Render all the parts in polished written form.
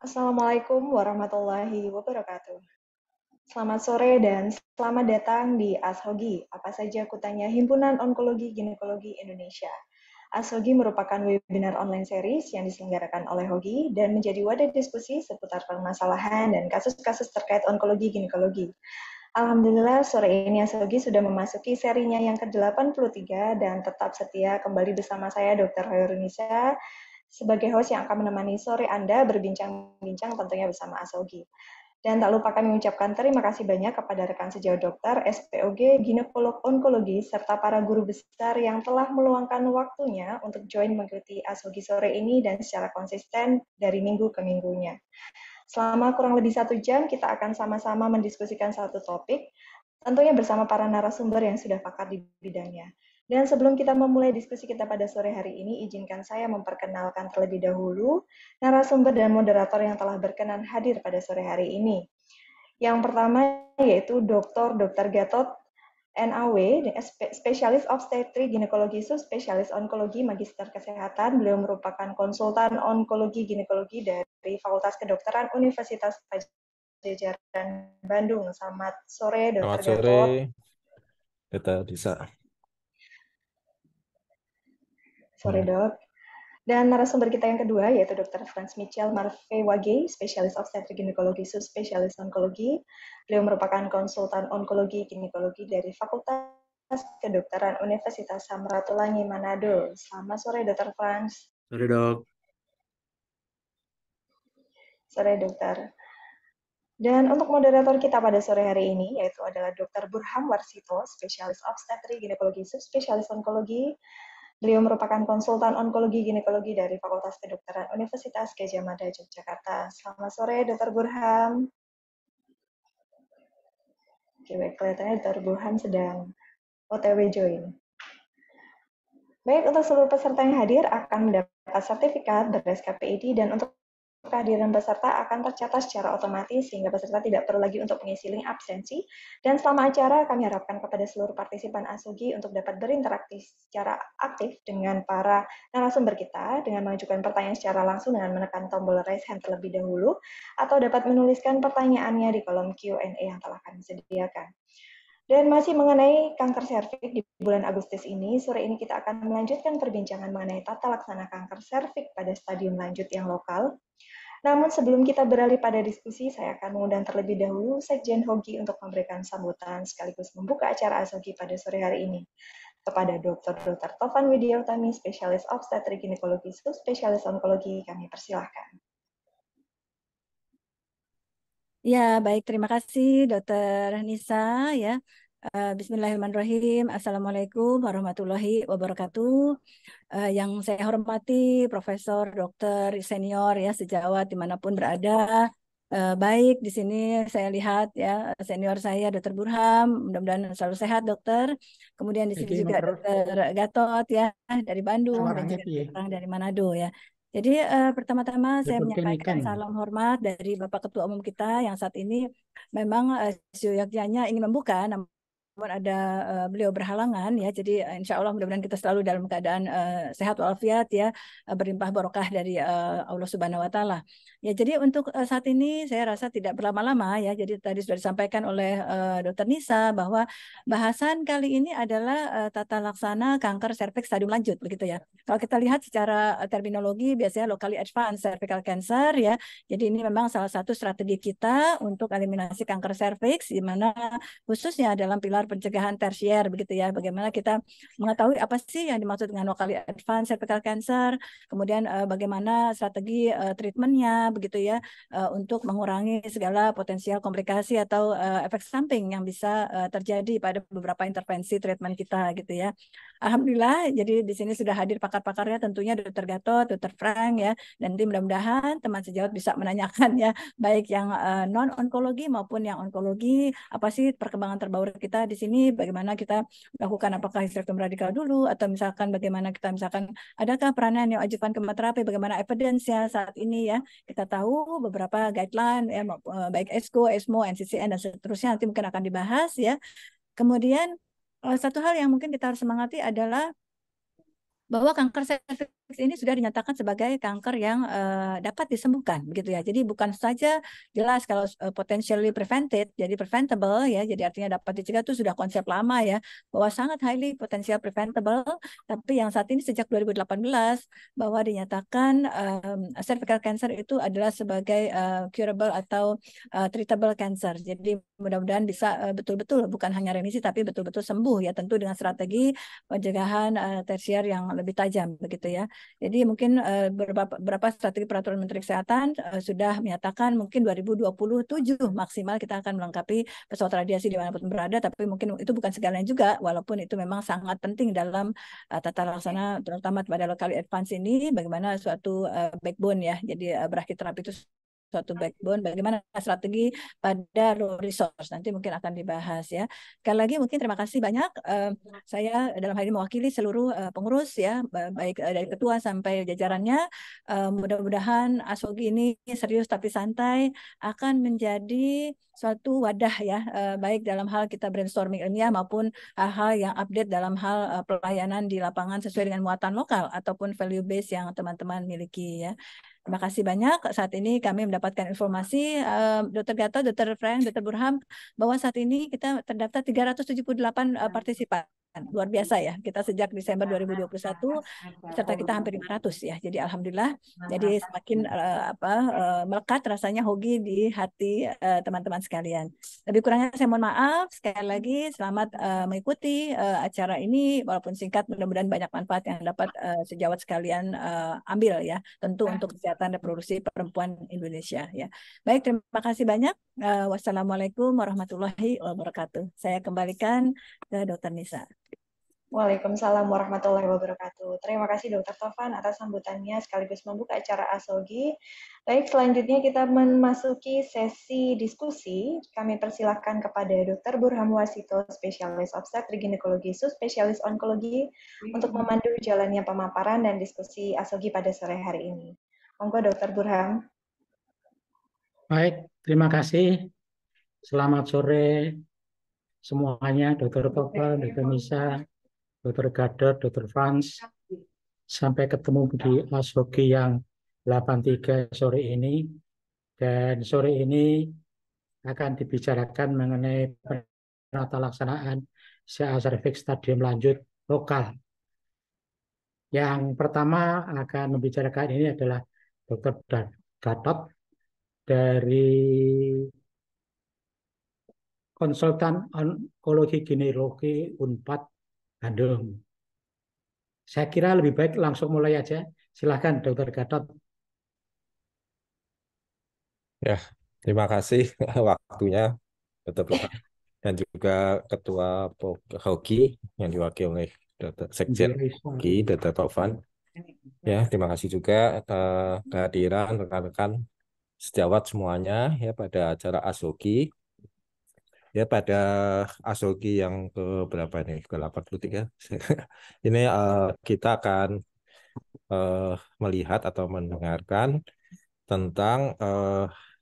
Assalamualaikum warahmatullahi wabarakatuh. Selamat sore dan selamat datang di ASHOGI. Apa saja kutanya Himpunan Onkologi Ginekologi Indonesia. ASHOGI merupakan webinar online series yang diselenggarakan oleh HOGI dan menjadi wadah diskusi seputar permasalahan dan kasus-kasus terkait onkologi ginekologi. Alhamdulillah sore ini ASHOGI sudah memasuki serinya yang ke-83 dan tetap setia kembali bersama saya Dr. Hoirunisa sebagai host yang akan menemani sore Anda berbincang-bincang tentunya bersama ASHOGI. Dan tak lupa kami mengucapkan terima kasih banyak kepada rekan sejauh dokter, SPOG, ginekolog onkologi, serta para guru besar yang telah meluangkan waktunya untuk join mengikuti ASHOGI sore ini dan secara konsisten dari minggu ke minggunya. Selama kurang lebih 1 jam, kita akan sama-sama mendiskusikan satu topik, tentunya bersama para narasumber yang sudah pakar di bidangnya. Dan sebelum kita memulai diskusi kita pada sore hari ini, izinkan saya memperkenalkan terlebih dahulu narasumber dan moderator yang telah berkenan hadir pada sore hari ini. Yang pertama yaitu Dr. Gatot NAW, spesialis obstetri ginekologi subspesialis onkologi magister kesehatan. Beliau merupakan konsultan onkologi ginekologi dari Fakultas Kedokteran Universitas Pajajaran Bandung. Selamat sore, Dr. Gatot. Kita bisa. Sore, Dok. Dan narasumber kita yang kedua yaitu Dr. Franz Michel Marfewage, spesialis obstetri ginekologi subspesialis onkologi. Beliau merupakan konsultan onkologi ginekologi dari Fakultas Kedokteran Universitas Samratulangi Manado. Selamat sore, Dr. Franz. Sore, Dok. Sore, Dokter. Dan untuk moderator kita pada sore hari ini yaitu adalah Dr. Burham Warsito, spesialis obstetri ginekologi subspesialis onkologi. Beliau merupakan konsultan onkologi ginekologi dari Fakultas Kedokteran Universitas Gadjah Mada, Yogyakarta. Selamat sore, Dr. Burham. Oke, baik. Kelihatannya Dr. Burham sedang OTW join. Baik, untuk seluruh peserta yang hadir akan mendapat sertifikat beres KPID dan untuk kehadiran peserta akan tercatat secara otomatis sehingga peserta tidak perlu lagi untuk mengisi link absensi. Dan selama acara kami harapkan kepada seluruh partisipan ASOGI untuk dapat berinteraksi secara aktif dengan para narasumber kita dengan mengajukan pertanyaan secara langsung dengan menekan tombol raise hand terlebih dahulu atau dapat menuliskan pertanyaannya di kolom Q&A yang telah kami sediakan. Dan masih mengenai kanker serviks di bulan Agustus ini, sore ini kita akan melanjutkan perbincangan mengenai tata laksana kanker serviks pada stadium lanjut yang lokal. Namun sebelum kita beralih pada diskusi, saya akan mengundang terlebih dahulu Sekjen Hogi untuk memberikan sambutan sekaligus membuka acara ASOGI pada sore hari ini. Kepada Dr. Tovan Widiautami, Spesialis Obstetrik Ginekologi, Subspesialis Onkologi, kami persilahkan. Ya, baik. Terima kasih, Dr. Nisa. Ya, Bismillahirrahmanirrahim. Assalamualaikum warahmatullahi wabarakatuh. Yang saya hormati Profesor Dr. Senior ya sejawat dimanapun berada. Baik di sini saya lihat ya senior saya Dr. Burham, mudah-mudahan selalu sehat dokter. Kemudian di sini juga Dr. Gatot ya dari Bandung dan juga orang dari Manado ya. Jadi pertama-tama saya menyampaikan salam hormat dari Bapak Ketua Umum kita yang saat ini memang seyogyanya ingin membuka, namun ada beliau berhalangan ya, jadi insya Allah mudah-mudahan kita selalu dalam keadaan sehat walafiat ya, berlimpah barokah dari Allah Subhanahu Wa Taala. Ya, jadi untuk saat ini saya rasa tidak berlama-lama ya. Jadi tadi sudah disampaikan oleh Dr. Nisa bahwa bahasan kali ini adalah tata laksana kanker serviks stadium lanjut begitu ya. Kalau kita lihat secara terminologi biasanya locally advanced cervical cancer ya. Jadi ini memang salah satu strategi kita untuk eliminasi kanker serviks di mana khususnya dalam pilar pencegahan tersier begitu ya. Bagaimana kita mengetahui apa sih yang dimaksud dengan locally advanced cervical cancer, kemudian bagaimana strategi treatmentnya begitu ya, untuk mengurangi segala potensial komplikasi atau efek samping yang bisa terjadi pada beberapa intervensi treatment kita gitu ya. Alhamdulillah, jadi di sini sudah hadir pakar-pakarnya tentunya Dr. Gatot, Dr. Frank ya, dan nanti mudah-mudahan teman sejawat bisa menanyakan ya, baik yang non-onkologi maupun yang onkologi, apa sih perkembangan terbaru kita di sini, bagaimana kita lakukan apakah hysterectomy radikal dulu, atau misalkan bagaimana kita misalkan adakah peranan yang ajukan kemoterapi, bagaimana evidence-nya saat ini ya, kita tahu beberapa guideline ya, baik ESCO, ESMO, NCCN, dan seterusnya nanti mungkin akan dibahas ya. Kemudian satu hal yang mungkin kita harus semangati adalah bahwa kanker serviks ini sudah dinyatakan sebagai kanker yang dapat disembuhkan begitu ya. Jadi bukan saja jelas kalau potentially prevented, jadi preventable ya. Jadi artinya dapat dicegah itu sudah konsep lama ya, bahwa sangat highly potential preventable. Tapi yang saat ini sejak 2018 bahwa dinyatakan cervical cancer itu adalah sebagai curable atau treatable cancer. Jadi mudah-mudahan bisa betul-betul bukan hanya remisi tapi betul-betul sembuh ya, tentu dengan strategi pencegahan tersier yang lebih tajam begitu ya. Jadi mungkin beberapa strategi peraturan Menteri Kesehatan sudah menyatakan mungkin 2027 maksimal kita akan melengkapi pesawat radiasi dimanapun berada, tapi mungkin itu bukan segalanya juga, walaupun itu memang sangat penting dalam tata laksana terutama pada locally advance ini, bagaimana suatu backbone ya, jadi brachytherapy itu suatu backbone, bagaimana strategi pada low resource, nanti mungkin akan dibahas ya. Sekali lagi mungkin terima kasih banyak. Saya dalam hal ini mewakili seluruh pengurus ya, baik dari ketua sampai jajarannya. Mudah-mudahan ASOGI ini serius tapi santai akan menjadi suatu wadah ya, baik dalam hal kita brainstorming ilmiah maupun hal-hal yang update dalam hal pelayanan di lapangan sesuai dengan muatan lokal ataupun value base yang teman-teman miliki ya. Terima kasih banyak. Saat ini kami mendapatkan informasi Dr. Gatot, Dr. Frank, Dr. Burham bahwa saat ini kita terdaftar 378 partisipan. Luar biasa ya. Kita sejak Desember 2021 peserta kita hampir 500 ya. Jadi alhamdulillah. Jadi semakin melekat rasanya Hogi di hati teman-teman sekalian. Lebih kurangnya saya mohon maaf. Sekali lagi selamat mengikuti acara ini walaupun singkat, mudah-mudahan banyak manfaat yang dapat sejawat sekalian ambil ya. Tentu untuk kesehatan reproduksi perempuan Indonesia ya. Baik, terima kasih banyak. Wassalamualaikum warahmatullahi wabarakatuh. Saya kembalikan ke Dr. Nisa. Waalaikumsalam warahmatullahi wabarakatuh. Terima kasih Dr. Tovan atas sambutannya sekaligus membuka acara ASOGI. Baik, selanjutnya kita memasuki sesi diskusi. Kami persilahkan kepada Dr. Burham Wasito, Spesialis Obstetrik Ginekologi, Subspesialis Onkologi, untuk memandu jalannya pemaparan dan diskusi ASOGI pada sore hari ini. Monggo Dr. Burham. Baik, terima kasih. Selamat sore semuanya, Dr. Toval, Dr. Nisa, Dr. Gadot, Dr. Franz. Sampai ketemu di Ashoki yang 83 sore ini. Dan sore ini akan dibicarakan mengenai penata laksanaan CA Cervix stadium lanjut lokal. Yang pertama akan membicarakan ini adalah Dr. Gatot dari Konsultan Onkologi Ginekologi Unpad Bandung. Saya kira lebih baik langsung mulai aja. Silakan Dr. Gatot. Ya, terima kasih waktunya, Dr. Profan. Dan juga Ketua Hoki yang diwakili oleh Sekjen Hoki, Dr. Profan. Ya, terima kasih juga kehadiran rekan-rekan sejawat semuanya ya pada acara Ashoki. Ya, pada Ashoki yang ke berapa nih? Ke-83. Ini kita akan melihat atau mendengarkan tentang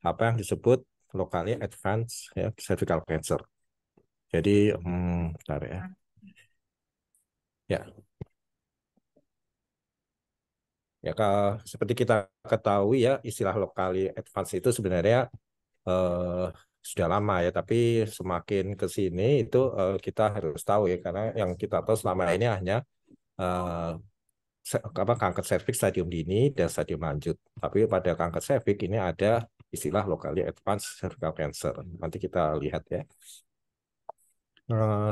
apa yang disebut locally advanced ya, cervical cancer. Jadi, bentar ya. Ya, ya seperti kita ketahui ya, istilah locally advanced itu sebenarnya sudah lama ya, tapi semakin ke sini itu kita harus tahu ya, karena yang kita tahu selama ini hanya kanker serviks stadium dini dan stadium lanjut. Tapi pada kanker serviks ini ada istilah locally advanced cervical cancer. Nanti kita lihat ya.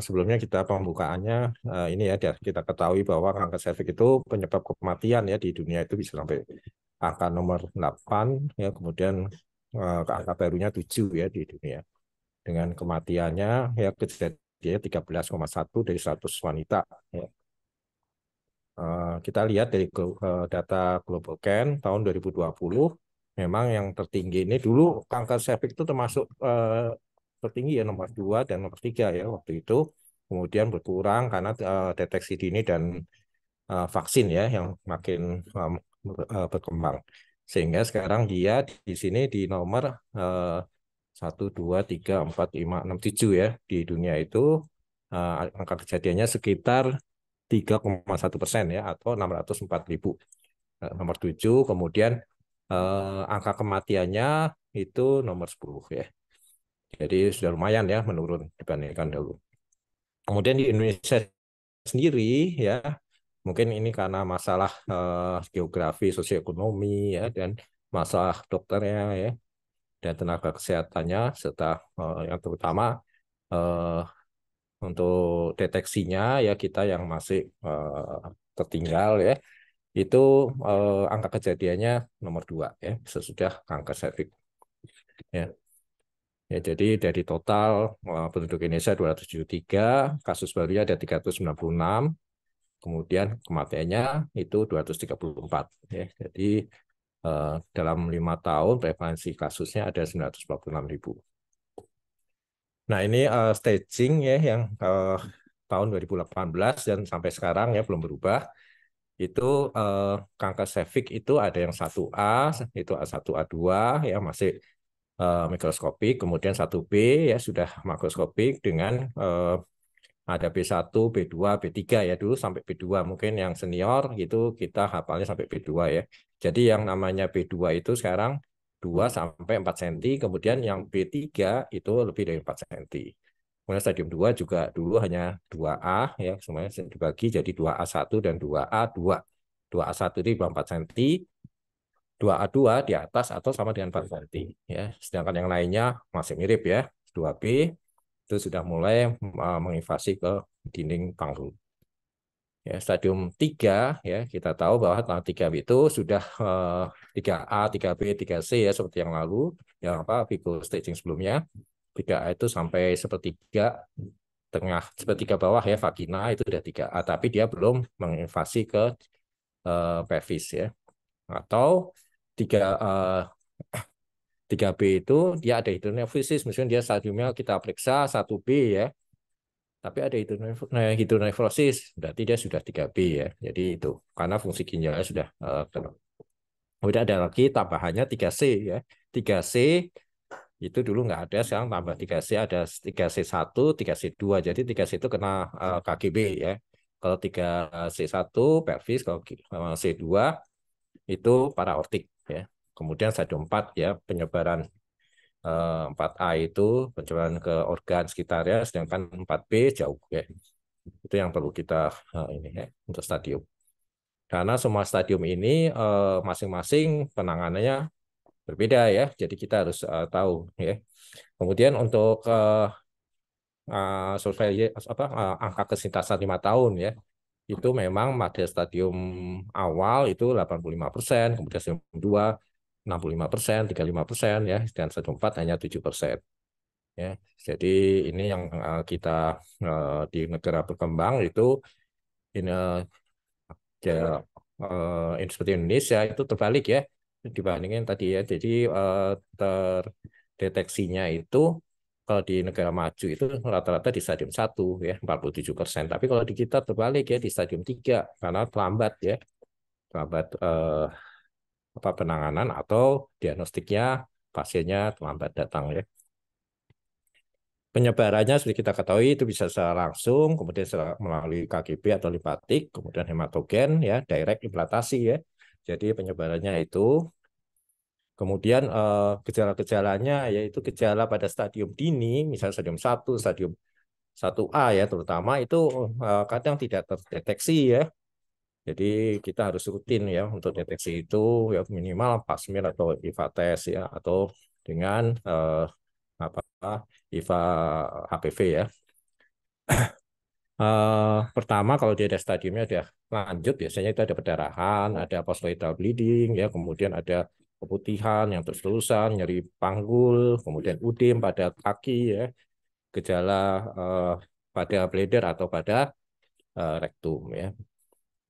Sebelumnya kita pembukaannya ini ya, kita ketahui bahwa kanker serviks itu penyebab kematian ya di dunia itu bisa sampai angka nomor 8 ya, kemudian ke angka barunya 7 ya di dunia. Dengan kematiannya ya kejadiannya 13,1 dari 100 wanita ya. Kita lihat dari data Global Can tahun 2020, memang yang tertinggi ini dulu kanker serviks itu termasuk tertinggi ya, nomor 2 dan nomor 3 ya waktu itu. Kemudian berkurang karena deteksi dini dan vaksin ya yang makin berkembang. Sehingga sekarang dia di sini di nomor 1, 2, 3, 4, 5, 6, 7 ya di dunia itu angka kejadiannya sekitar 3,1% ya, atau 604.000. Nomor 7, kemudian angka kematiannya itu nomor 10 ya. Jadi sudah lumayan ya menurun dibandingkan dulu. Kemudian di Indonesia sendiri ya, mungkin ini karena masalah geografi, sosioekonomi ya, dan masalah dokternya ya, dan tenaga kesehatannya, serta yang terutama untuk deteksinya ya, kita yang masih tertinggal ya, itu angka kejadiannya nomor 2 ya, sesudah kanker serviks ya. Ya, jadi dari total penduduk Indonesia 273, kasus barunya ada 396, kemudian kematiannya itu 234 ya. Jadi dalam 5 tahun prevalensi kasusnya ada 946.000. Nah, ini staging ya yang tahun 2018 dan sampai sekarang ya belum berubah. Itu kanker serviks itu ada yang 1A, itu A1, A2 ya masih mikroskopik, kemudian 1B ya sudah makroskopik dengan ada B1, B2, B3 ya, dulu sampai B2, mungkin yang senior gitu kita hafalnya sampai B2 ya. Jadi yang namanya B2 itu sekarang 2 sampai 4 cm, kemudian yang B3 itu lebih dari 4 cm. Kemudian stadium 2 juga dulu hanya 2A ya, semuanya dibagi jadi 2A1 dan 2A2. 2A1 itu 4 cm, 2A2 di atas atau sama dengan 4 cm ya. Sedangkan yang lainnya masih mirip ya. 2B itu sudah mulai menginvasi ke dinding paru. Ya, stadium 3 ya, kita tahu bahwa tahap 3 itu sudah 3A, 3B, 3C ya, seperti yang lalu, yang Vigo staging sebelumnya. 3A itu sampai sepertiga tengah, sepertiga bawah ya, vagina itu sudah 3A, tapi dia belum menginvasi ke pelvis ya. Atau 3B itu dia ada hidronefrosis, misalnya dia stadiumnya kita periksa 1B ya, tapi ada hidronefrosis, berarti dia sudah 3B ya. Jadi itu karena fungsi ginjalnya sudah kemudian ada lagi tambahannya 3C ya. 3C Itu dulu nggak ada, sekarang tambah 3C, ada 3C1, 3C2. Jadi 3C itu kena KGB ya. Kalau 3C1 pelvis, kalau C2 itu paraortik ya. Kemudian stadium 4 ya, penyebaran 4A itu penyebaran ke organ sekitarnya, sedangkan 4B jauh ya. Itu yang perlu kita ini ya untuk stadium. Karena semua stadium ini masing-masing penanganannya berbeda ya. Jadi kita harus tahu ya. Kemudian untuk survei angka kesintasan 5 tahun ya. Itu memang pada stadium awal itu 85%, kemudian stadium 2 65%, 35% ya, dan stadium 4 hanya 7%. Ya, jadi ini yang kita di negara berkembang itu ini seperti Indonesia itu terbalik ya dibandingin tadi ya. Jadi terdeteksinya itu kalau di negara maju itu rata-rata di stadium 1 ya 47%. Tapi kalau di kita terbalik ya di stadium 3 karena terlambat ya. Terlambat penanganan atau diagnostiknya pasiennya terlambat datang ya. Penyebarannya seperti kita ketahui itu bisa secara langsung, kemudian melalui KGB atau limfatik, kemudian hematogen ya, direct implantasi ya. Jadi penyebarannya itu kemudian gejala-gejalanya yaitu gejala pada stadium dini, misalnya stadium 1, stadium 1A ya terutama itu kadang tidak terdeteksi ya. Jadi kita harus rutin ya untuk deteksi itu ya minimal pap smear atau IVA test ya atau dengan IVA HPV ya. Pertama kalau dia ada stadiumnya ada lanjut biasanya itu ada perdarahan, ada postcoital bleeding ya, kemudian ada keputihan yang terus-terusan, nyeri panggul, kemudian udim pada kaki ya, gejala pada bladder atau pada rektum ya.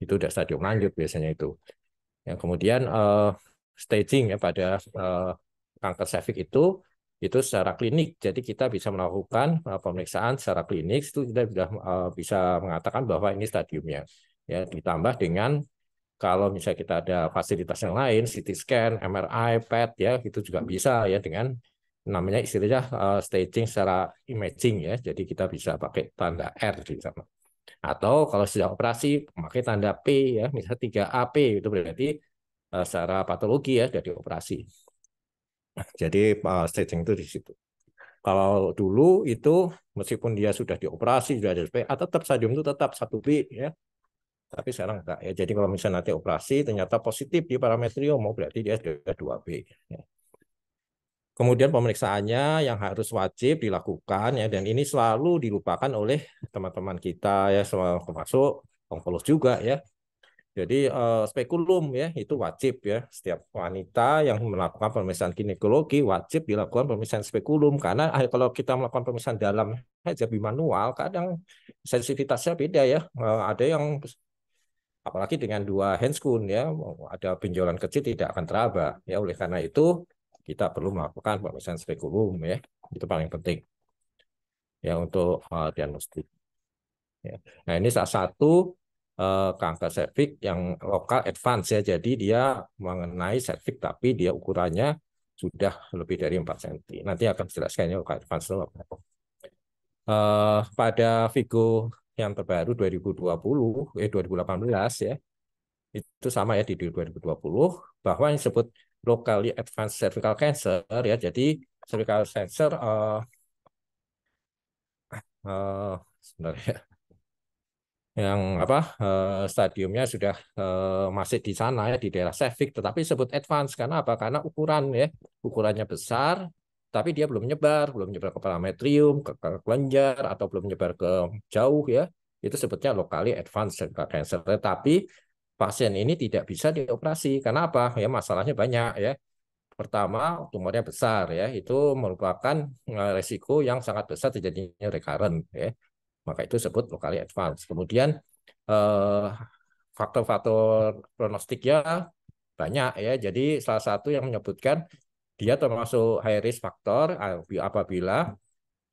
Itu udah stadium lanjut biasanya itu. Yang kemudian staging ya pada kanker serviks itu secara klinik. Jadi kita bisa melakukan pemeriksaan secara klinik itu kita sudah bisa mengatakan bahwa ini stadiumnya. Ya, ditambah dengan kalau misalnya kita ada fasilitas yang lain, CT scan, MRI, PET ya, itu juga bisa ya dengan namanya istilahnya staging secara imaging ya. Jadi kita bisa pakai tanda R di sana. Atau kalau sudah operasi pakai tanda P ya, misalnya 3AP itu berarti secara patologi ya dari operasi. Jadi staging itu di situ. Kalau dulu itu meskipun dia sudah dioperasi sudah ada SP, tetap stadium itu tetap 1B ya. Tapi sekarang enggak ya. Jadi kalau misalnya nanti operasi ternyata positif di parametrium, berarti dia sudah 2B ya. Kemudian pemeriksaannya yang harus wajib dilakukan ya, dan ini selalu dilupakan oleh teman-teman kita ya, termasuk onkolog juga ya. Jadi spekulum ya itu wajib ya, setiap wanita yang melakukan pemeriksaan ginekologi wajib dilakukan pemeriksaan spekulum, karena kalau kita melakukan pemeriksaan dalam aja manual kadang sensitivitasnya beda ya. Ada yang apalagi dengan 2 handscoon ya, ada benjolan kecil tidak akan teraba ya. Oleh karena itu kita perlu melakukan pemeriksaan spekulum ya, itu paling penting ya untuk diagnostik ya. Nah ini salah satu kanker serviks yang lokal advance ya, jadi dia mengenai serviks tapi dia ukurannya sudah lebih dari 4 cm. Nanti akan dijelaskan ya lokal advance itu apa. Pada Vigo yang terbaru 2018 ya, itu sama ya di 2020 bahwa yang disebut locally advanced cervical cancer ya, jadi cervical cancer sebenarnya yang stadiumnya sudah masih di sana ya di daerah cervix, tetapi disebut advance karena apa? Karena ukurannya besar, tapi dia belum menyebar ke parametrium, ke kelenjar atau belum menyebar ke jauh ya. Itu sebutnya locally advanced cervical cancer. Tetapi pasien ini tidak bisa dioperasi karena apa? Ya masalahnya banyak ya. Pertama, tumornya besar ya, itu merupakan resiko yang sangat besar terjadinya recurrent ya. Maka itu disebut locally advanced. Kemudian faktor-faktor prognostiknya banyak ya. Jadi salah satu yang menyebutkan dia termasuk high risk faktor apabila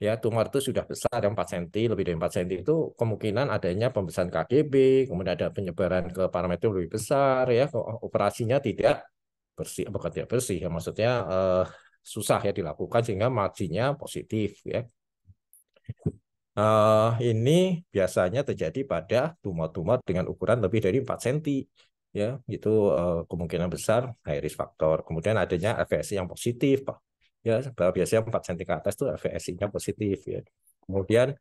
ya tumor itu sudah besar yang 4 cm, lebih dari 4 cm itu kemungkinan adanya pembesaran KGB, kemudian ada penyebaran ke parameter lebih besar ya, operasinya tidak bersih, bukan tidak bersih ya, maksudnya susah ya dilakukan sehingga marginnya positif ya. Ini biasanya terjadi pada tumor-tumor dengan ukuran lebih dari 4 cm ya, itu kemungkinan besar high risk factor. Kemudian adanya FVSI yang positif ya, biasanya 4 cm ke atas itu FVSI-nya positif ya. Kemudian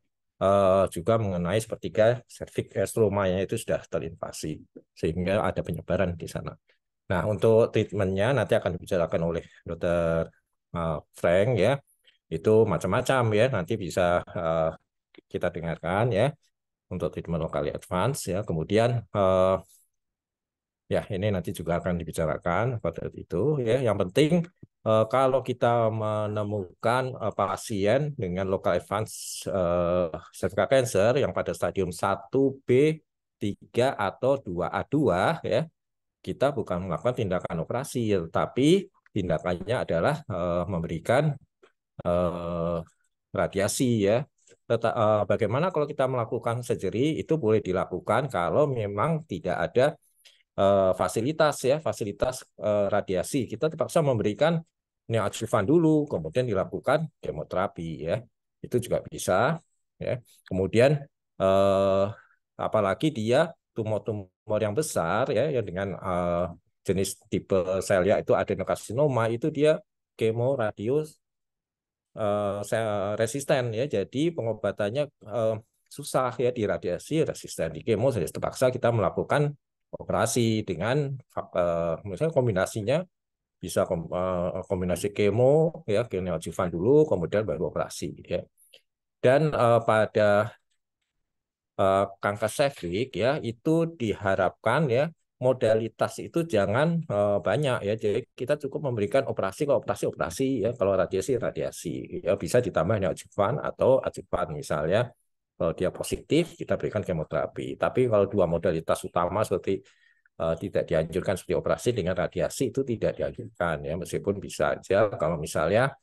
juga mengenai sepertiga serviks stromanya itu sudah terinvasi sehingga ada penyebaran di sana. Nah, untuk treatmentnya nanti akan dibicarakan oleh Dr. Frank ya. Itu macam-macam ya, nanti bisa kita dengarkan ya untuk treatment locally advance ya. Kemudian ya ini nanti juga akan dibicarakan pada itu ya. Yang penting kalau kita menemukan pasien dengan local advance cervical cancer yang pada stadium 1B, 3 atau 2A2 ya, kita bukan melakukan tindakan operasi, tetapi tindakannya adalah memberikan radiasi ya. Bagaimana kalau kita melakukan surgery? Itu boleh dilakukan kalau memang tidak ada fasilitas ya, fasilitas radiasi. Kita terpaksa memberikan neoadjuvan dulu, kemudian dilakukan kemoterapi ya. Itu juga bisa ya. Kemudian apalagi dia tumor-tumor yang besar ya, yang dengan jenis tipe sel ya itu adenokarsinoma, itu dia kemo radius resisten ya, jadi pengobatannya susah ya, di radiasi resisten, di kemo saja terpaksa kita melakukan operasi dengan misalnya kombinasinya bisa kombinasi kemo ya, neoadjuvan dulu kemudian baru operasi ya. Dan pada kanker serviks ya itu diharapkan ya modalitas itu jangan banyak ya. Jadi kita cukup memberikan operasi ke operasi ya. Kalau radiasi ya, bisa ditambah neoadjuvan atau adjuvan misalnya. Kalau dia positif kita berikan kemoterapi. Tapi kalau dua modalitas utama seperti tidak dianjurkan seperti operasi dengan radiasi itu tidak dianjurkan ya. Meskipun bisa aja kalau misalnya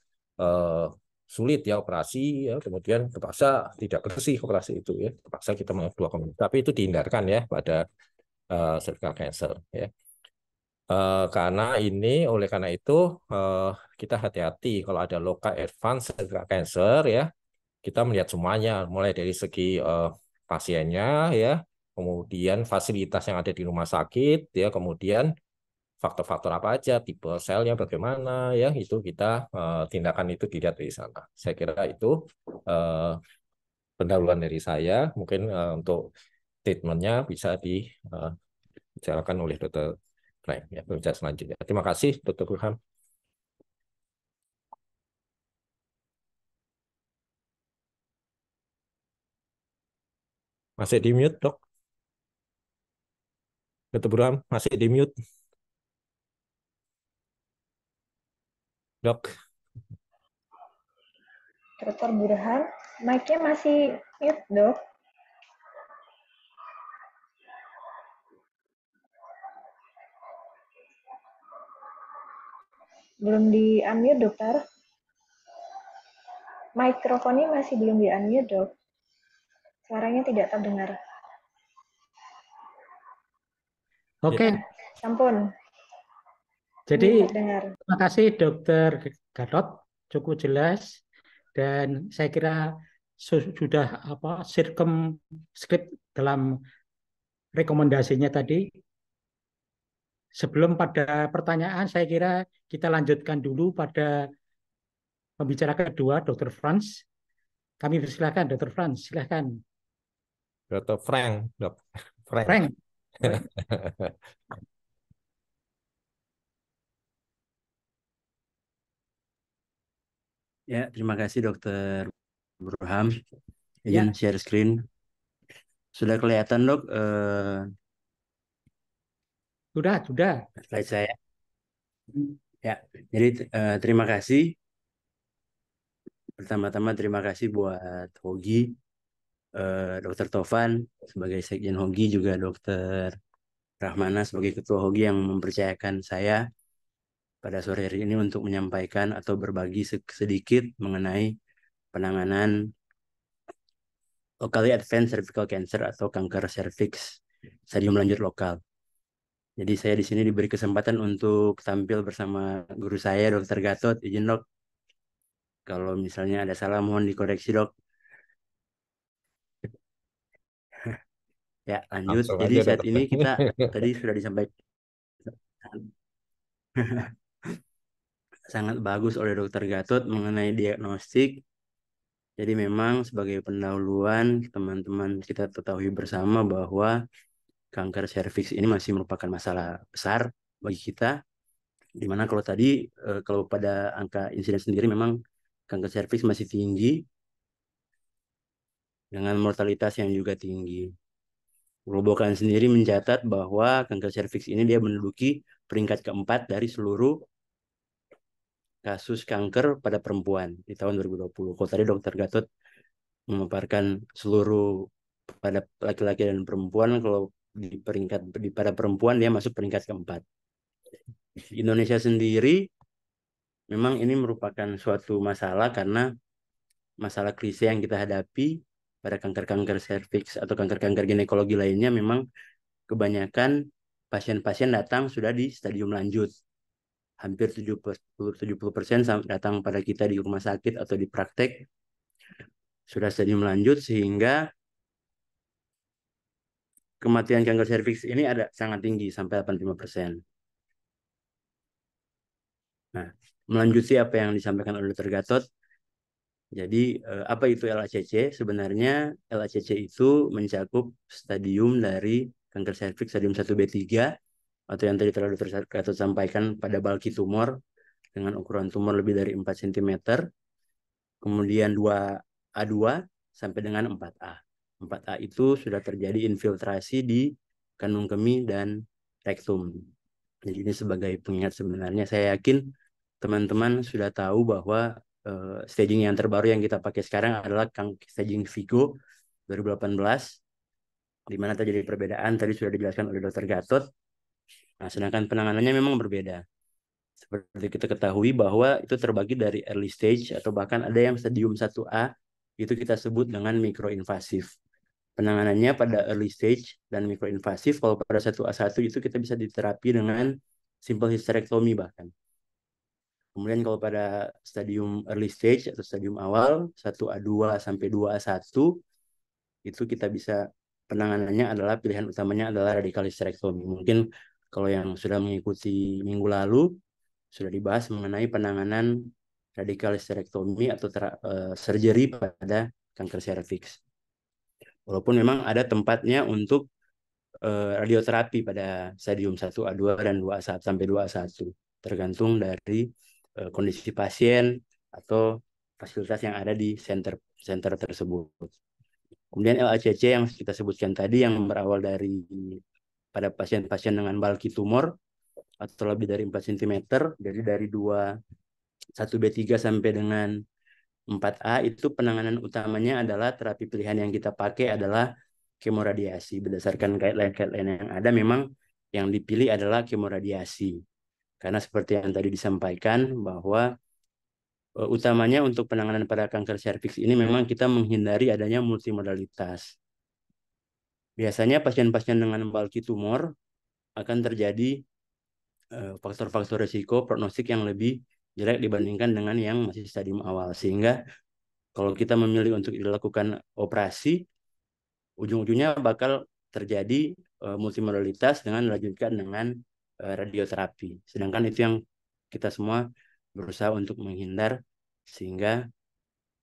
sulit ya operasi ya, kemudian terpaksa tidak bersih operasi itu ya, terpaksa kita melakukan dua kombinasi, tapi itu dihindarkan ya pada cervical cancer ya. Karena oleh karena itu kita hati-hati kalau ada local advance cervical cancer ya, kita melihat semuanya mulai dari segi pasiennya ya, kemudian fasilitas yang ada di rumah sakit ya, kemudian faktor-faktor apa aja, tipe selnya bagaimana ya, itu kita tindakan itu dilihat dari sana. Saya kira itu pendahuluan dari saya. Mungkin untuk treatmentnya bisa dibicarakan oleh Dr. Frank ya, berbicara selanjutnya. Terima kasih Dr. Burhan. Masih di mute, Dok. Dr. Burhan masih di mute. Dok. Dr. Burhan, mic-nya masih mute, Dok. Belum di-unmute, Dokter. Mikrofonnya masih belum di-unmute, Dok. Suaranya tidak terdengar. Oke, Sampun. jadi Terdengar. terima kasih Dokter Gatot, cukup jelas dan saya kira sudah circumscribe dalam rekomendasinya tadi. Sebelum pada pertanyaan, saya kira kita lanjutkan dulu pada pembicara kedua, Dr. Franz. Kami persilakan, Dr. Franz, silakan. Dr. Frank, Dok. Frank. Frank. Ya, terima kasih Dokter Burham. Izin share screen. Sudah kelihatan, Dok? Sudah. Slide saya. Ya, jadi terima kasih. Pertama-tama terima kasih buat Hogi, Dr. Tovan sebagai Sekjen Hogi, juga Dr. Rahmana sebagai Ketua Hogi yang mempercayakan saya pada sore hari ini untuk menyampaikan atau berbagi sedikit mengenai penanganan locally advanced cervical cancer atau kanker serviks stadium lanjut lokal. Jadi saya di sini diberi kesempatan untuk tampil bersama guru saya, Dr. Gatot. Izin dok, kalau misalnya ada salah mohon dikoreksi dok. Ya lanjut. Langsung Jadi aja deh saat ini dokter. kita tadi sudah disampaikan sangat bagus oleh Dr. Gatot mengenai diagnostik. Jadi memang sebagai pendahuluan teman-teman kita ketahui bersama bahwa kanker serviks ini masih merupakan masalah besar bagi kita. Dimana kalau tadi kalau pada angka insiden sendiri memang kanker serviks masih tinggi dengan mortalitas yang juga tinggi. Grobogan sendiri mencatat bahwa kanker serviks ini dia menduduki peringkat keempat dari seluruh kasus kanker pada perempuan di tahun 2020. Kalau tadi Dr. Gatot memaparkan seluruh pada laki-laki dan perempuan, kalau di peringkat pada perempuan dia masuk peringkat keempat. Di Indonesia sendiri memang ini merupakan suatu masalah karena masalah klise yang kita hadapi pada kanker-kanker serviks atau kanker-kanker ginekologi lainnya memang kebanyakan pasien-pasien datang sudah di stadium lanjut. Hampir 70% datang pada kita di rumah sakit atau di praktek sudah stadium lanjut, sehingga kematian kanker serviks ini ada sangat tinggi sampai 85%. Nah, melanjuti apa yang disampaikan oleh Dr. Gatot, jadi apa itu LACC? Sebenarnya LACC itu mencakup stadium dari kanker serviks stadium 1B3 atau yang tadi telah Dr. Gatot sampaikan pada bulky tumor dengan ukuran tumor lebih dari 4 cm, kemudian 2A2 sampai dengan 4A. 4A itu sudah terjadi infiltrasi di kandung kemih dan rektum. Jadi ini sebagai pengingat sebenarnya saya yakin teman-teman sudah tahu bahwa staging yang terbaru yang kita pakai sekarang adalah staging Vigo 2018, di mana terjadi perbedaan tadi sudah dijelaskan oleh Dr. Gatot. Nah, sedangkan penanganannya memang berbeda. Seperti kita ketahui bahwa itu terbagi dari early stage atau bahkan ada yang stadium 1A, itu kita sebut dengan mikroinvasif. Penanganannya pada early stage dan mikroinvasif, kalau pada 1A1 itu kita bisa diterapi dengan simple hysterectomy bahkan. Kemudian kalau pada stadium early stage atau stadium awal 1A2 sampai 2A1 itu kita bisa penanganannya adalah pilihan utamanya adalah radical hysterectomy. Mungkin kalau yang sudah mengikuti minggu lalu sudah dibahas mengenai penanganan radical hysterectomy atau surgery pada kanker serviks. Walaupun memang ada tempatnya untuk radioterapi pada stadium 1A2 dan 2A1 sampai 2A1 tergantung dari kondisi pasien atau fasilitas yang ada di center tersebut. Kemudian LACC yang kita sebutkan tadi yang berawal dari pada pasien-pasien dengan bulky tumor atau lebih dari 4 cm, jadi dari 1B3 sampai dengan 4A itu penanganan utamanya adalah terapi pilihan yang kita pakai adalah kemoradiasi. Berdasarkan guideline yang ada memang yang dipilih adalah kemoradiasi. Karena seperti yang tadi disampaikan bahwa utamanya untuk penanganan pada kanker serviks ini memang kita menghindari adanya multimodalitas. Biasanya pasien-pasien dengan bulky tumor akan terjadi faktor-faktor risiko prognostik yang lebih jelek dibandingkan dengan yang masih stadium awal. Sehingga kalau kita memilih untuk dilakukan operasi, ujung-ujungnya bakal terjadi multimodalitas dengan dilanjutkan dengan radioterapi. Sedangkan itu yang kita semua berusaha untuk menghindar, sehingga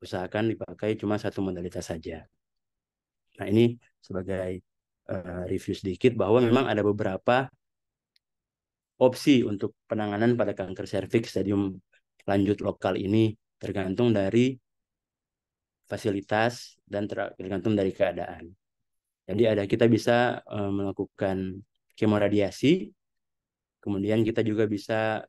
usahakan dipakai cuma satu modalitas saja. Nah, ini sebagai review sedikit bahwa memang ada beberapa opsi untuk penanganan pada kanker serviks stadium lanjut lokal ini tergantung dari fasilitas dan tergantung dari keadaan. Jadi kita bisa melakukan kemoradiasi, kemudian kita juga bisa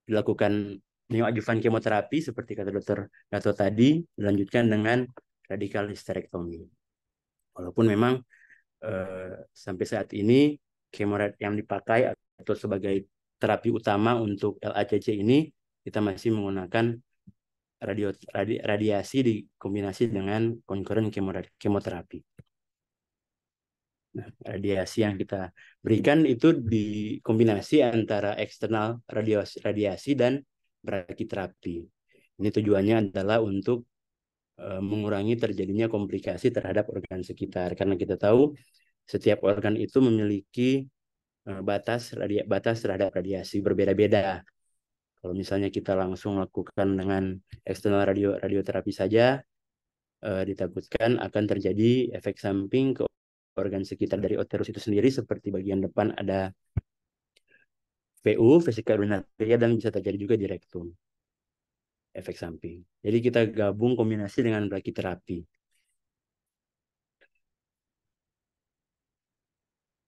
dilakukan neoadjuvan kemoterapi seperti kata Dr. Gato tadi, dilanjutkan dengan radical hysterectomy. Walaupun memang sampai saat ini kemoterapi yang dipakai atau sebagai terapi utama untuk LACC ini kita masih menggunakan radiasi dikombinasi dengan concurrent kemoterapi. Nah, radiasi yang kita berikan itu dikombinasi antara eksternal radiasi dan brakiterapi. Ini tujuannya adalah untuk mengurangi terjadinya komplikasi terhadap organ sekitar, karena kita tahu setiap organ itu memiliki batas terhadap radiasi berbeda-beda. Kalau misalnya kita langsung lakukan dengan eksternal radioterapi saja, ditakutkan akan terjadi efek samping ke organ sekitar dari uterus itu sendiri, seperti bagian depan ada VU, vesika urinaria, dan bisa terjadi juga di rektum, efek samping. Jadi kita gabung kombinasi dengan brakiterapi.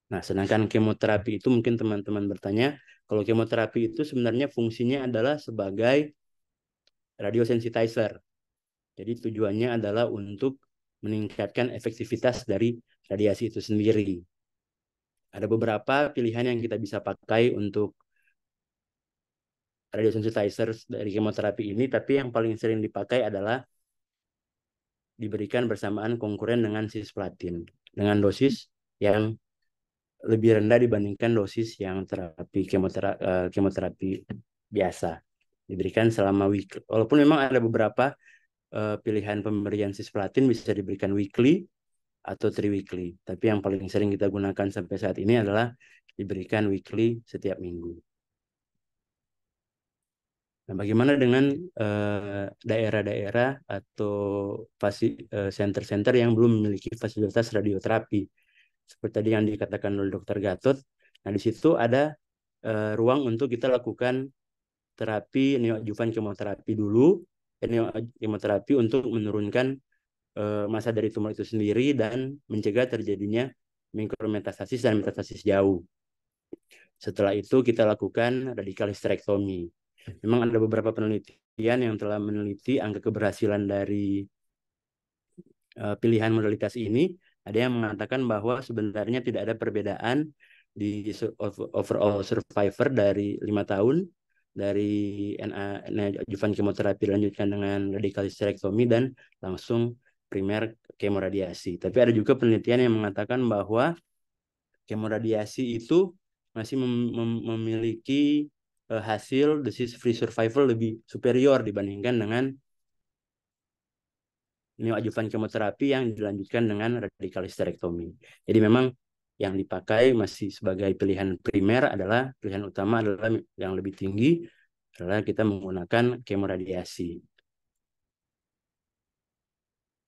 Nah, sedangkan kemoterapi itu mungkin teman-teman bertanya, kalau kemoterapi itu sebenarnya fungsinya adalah sebagai radiosensitizer. Jadi tujuannya adalah untuk meningkatkan efektivitas dari radiasi itu sendiri. Ada beberapa pilihan yang kita bisa pakai untuk radiosensitizer dari kemoterapi ini, tapi yang paling sering dipakai adalah diberikan bersamaan konkuren dengan cisplatin dengan dosis yang lebih rendah dibandingkan dosis yang kemoterapi biasa. Diberikan selama weekly. Walaupun memang ada beberapa pilihan pemberian cisplatin bisa diberikan weekly atau triweekly, tapi yang paling sering kita gunakan sampai saat ini adalah diberikan weekly setiap minggu. Nah, bagaimana dengan daerah-daerah atau center-center yang belum memiliki fasilitas radioterapi? Seperti tadi yang dikatakan oleh Dr. Gatot, nah di situ ada ruang untuk kita lakukan terapi neoadjuvan kemoterapi dulu, kemoterapi untuk menurunkan massa dari tumor itu sendiri dan mencegah terjadinya mikrometastasis dan metastasis jauh. Setelah itu kita lakukan radikal histerektomi. Memang ada beberapa penelitian yang telah meneliti angka keberhasilan dari pilihan modalitas ini. Ada yang mengatakan bahwa sebenarnya tidak ada perbedaan di overall survivor dari 5 tahun dari neoadjuvan kemoterapi dilanjutkan dengan radikal histerektomi dan langsung primer kemoradiasi. Tapi ada juga penelitian yang mengatakan bahwa kemoradiasi itu masih memiliki hasil disease free survival lebih superior dibandingkan dengan neoadjuvan kemoterapi yang dilanjutkan dengan radikal histerektomi. Jadi memang yang dipakai masih sebagai pilihan primer adalah pilihan utama adalah yang lebih tinggi adalah kita menggunakan kemoradiasi.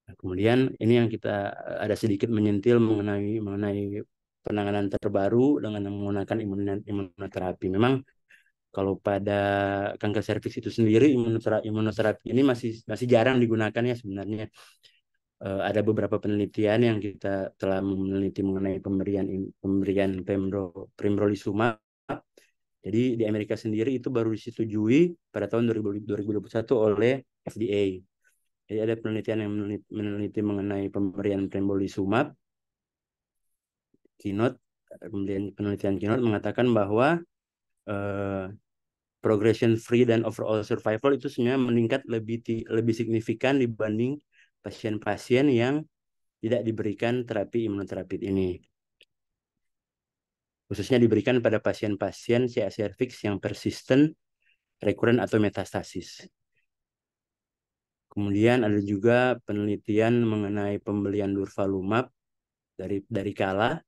Nah, kemudian ini yang kita ada sedikit menyentil mengenai penanganan terbaru dengan menggunakan imunoterapi. Memang kalau pada kanker serviks itu sendiri imunoterapi ini masih jarang digunakan ya sebenarnya. Ada beberapa penelitian yang kita telah meneliti mengenai pemberian pembrolizumab. Jadi di Amerika sendiri itu baru disetujui pada tahun 2021 oleh FDA. Jadi ada penelitian yang meneliti mengenai pemberian pembrolizumab. Penelitian Keynote mengatakan bahwa progression free dan overall survival itu sebenarnya meningkat lebih signifikan dibanding pasien-pasien yang tidak diberikan terapi imunoterapi ini. Khususnya diberikan pada pasien-pasien CA cervix yang persisten, rekuren atau metastasis. Kemudian ada juga penelitian mengenai pembelian durvalumab dari Kala,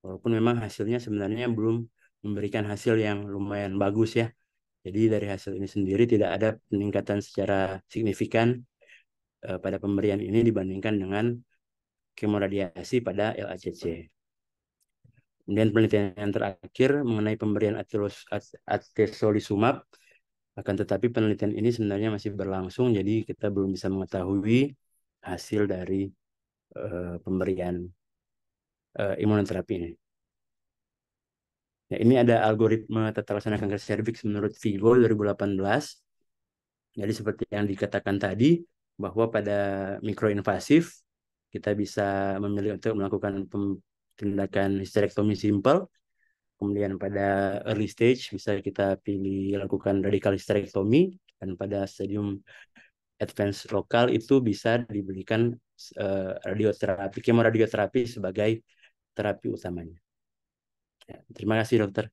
walaupun memang hasilnya sebenarnya belum memberikan hasil yang lumayan bagus ya. Jadi dari hasil ini sendiri tidak ada peningkatan secara signifikan pada pemberian ini dibandingkan dengan kemoradiasi pada LACC. Kemudian penelitian yang terakhir mengenai pemberian atezolizumab, akan tetapi penelitian ini sebenarnya masih berlangsung, jadi kita belum bisa mengetahui hasil dari pemberian imunoterapi ini. Nah, ini ada algoritma tata laksana kanker serviks menurut Vigo 2018. Jadi seperti yang dikatakan tadi, bahwa pada mikroinvasif kita bisa memilih untuk melakukan tindakan histerektomi simple. Kemudian pada early stage bisa kita pilih lakukan radikal histerektomi, dan pada stadium advance lokal itu bisa diberikan radioterapi, kemoradioterapi sebagai terapi utamanya. Ya, terima kasih dokter.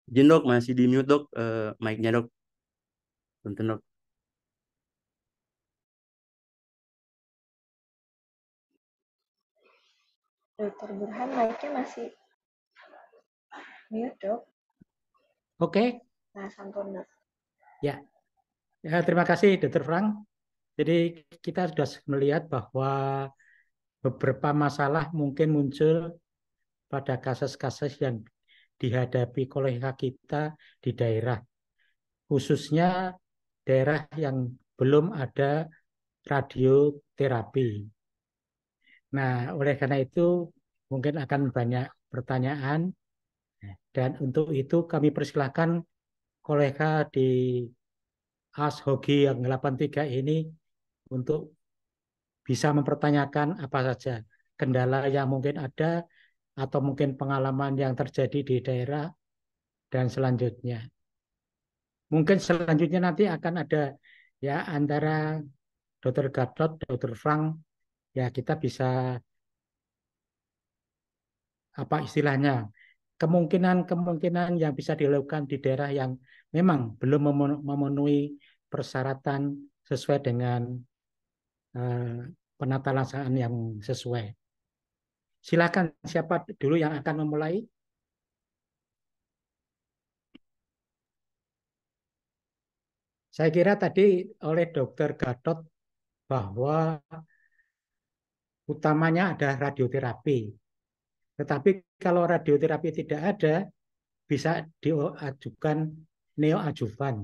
Izin dok, masih di mute dok, mic-nya dok. Punten dok. Dokter Burhan, mic-nya masih mute, dok. Oke, Nah, sampun, dok. ya. Ya, terima kasih Dr. Frank. Jadi kita sudah melihat bahwa beberapa masalah mungkin muncul pada kasus-kasus yang dihadapi kolega kita di daerah, khususnya daerah yang belum ada radioterapi. Nah, oleh karena itu mungkin akan banyak pertanyaan, dan untuk itu kami persilahkan kolega di ASHOGI yang 83 ini untuk bisa mempertanyakan apa saja kendala yang mungkin ada atau mungkin pengalaman yang terjadi di daerah dan selanjutnya. Mungkin selanjutnya nanti akan ada ya antara Dr. Gatot, Dr. Frank, ya kita bisa apa istilahnya, kemungkinan-kemungkinan yang bisa dilakukan di daerah yang memang belum memenuhi persyaratan sesuai dengan penata laksanaan yang sesuai. Silakan, siapa dulu yang akan memulai? Saya kira tadi oleh Dr. Gatot bahwa utamanya ada radioterapi. Tetapi kalau radioterapi tidak ada, bisa diajukan neoadjuvan,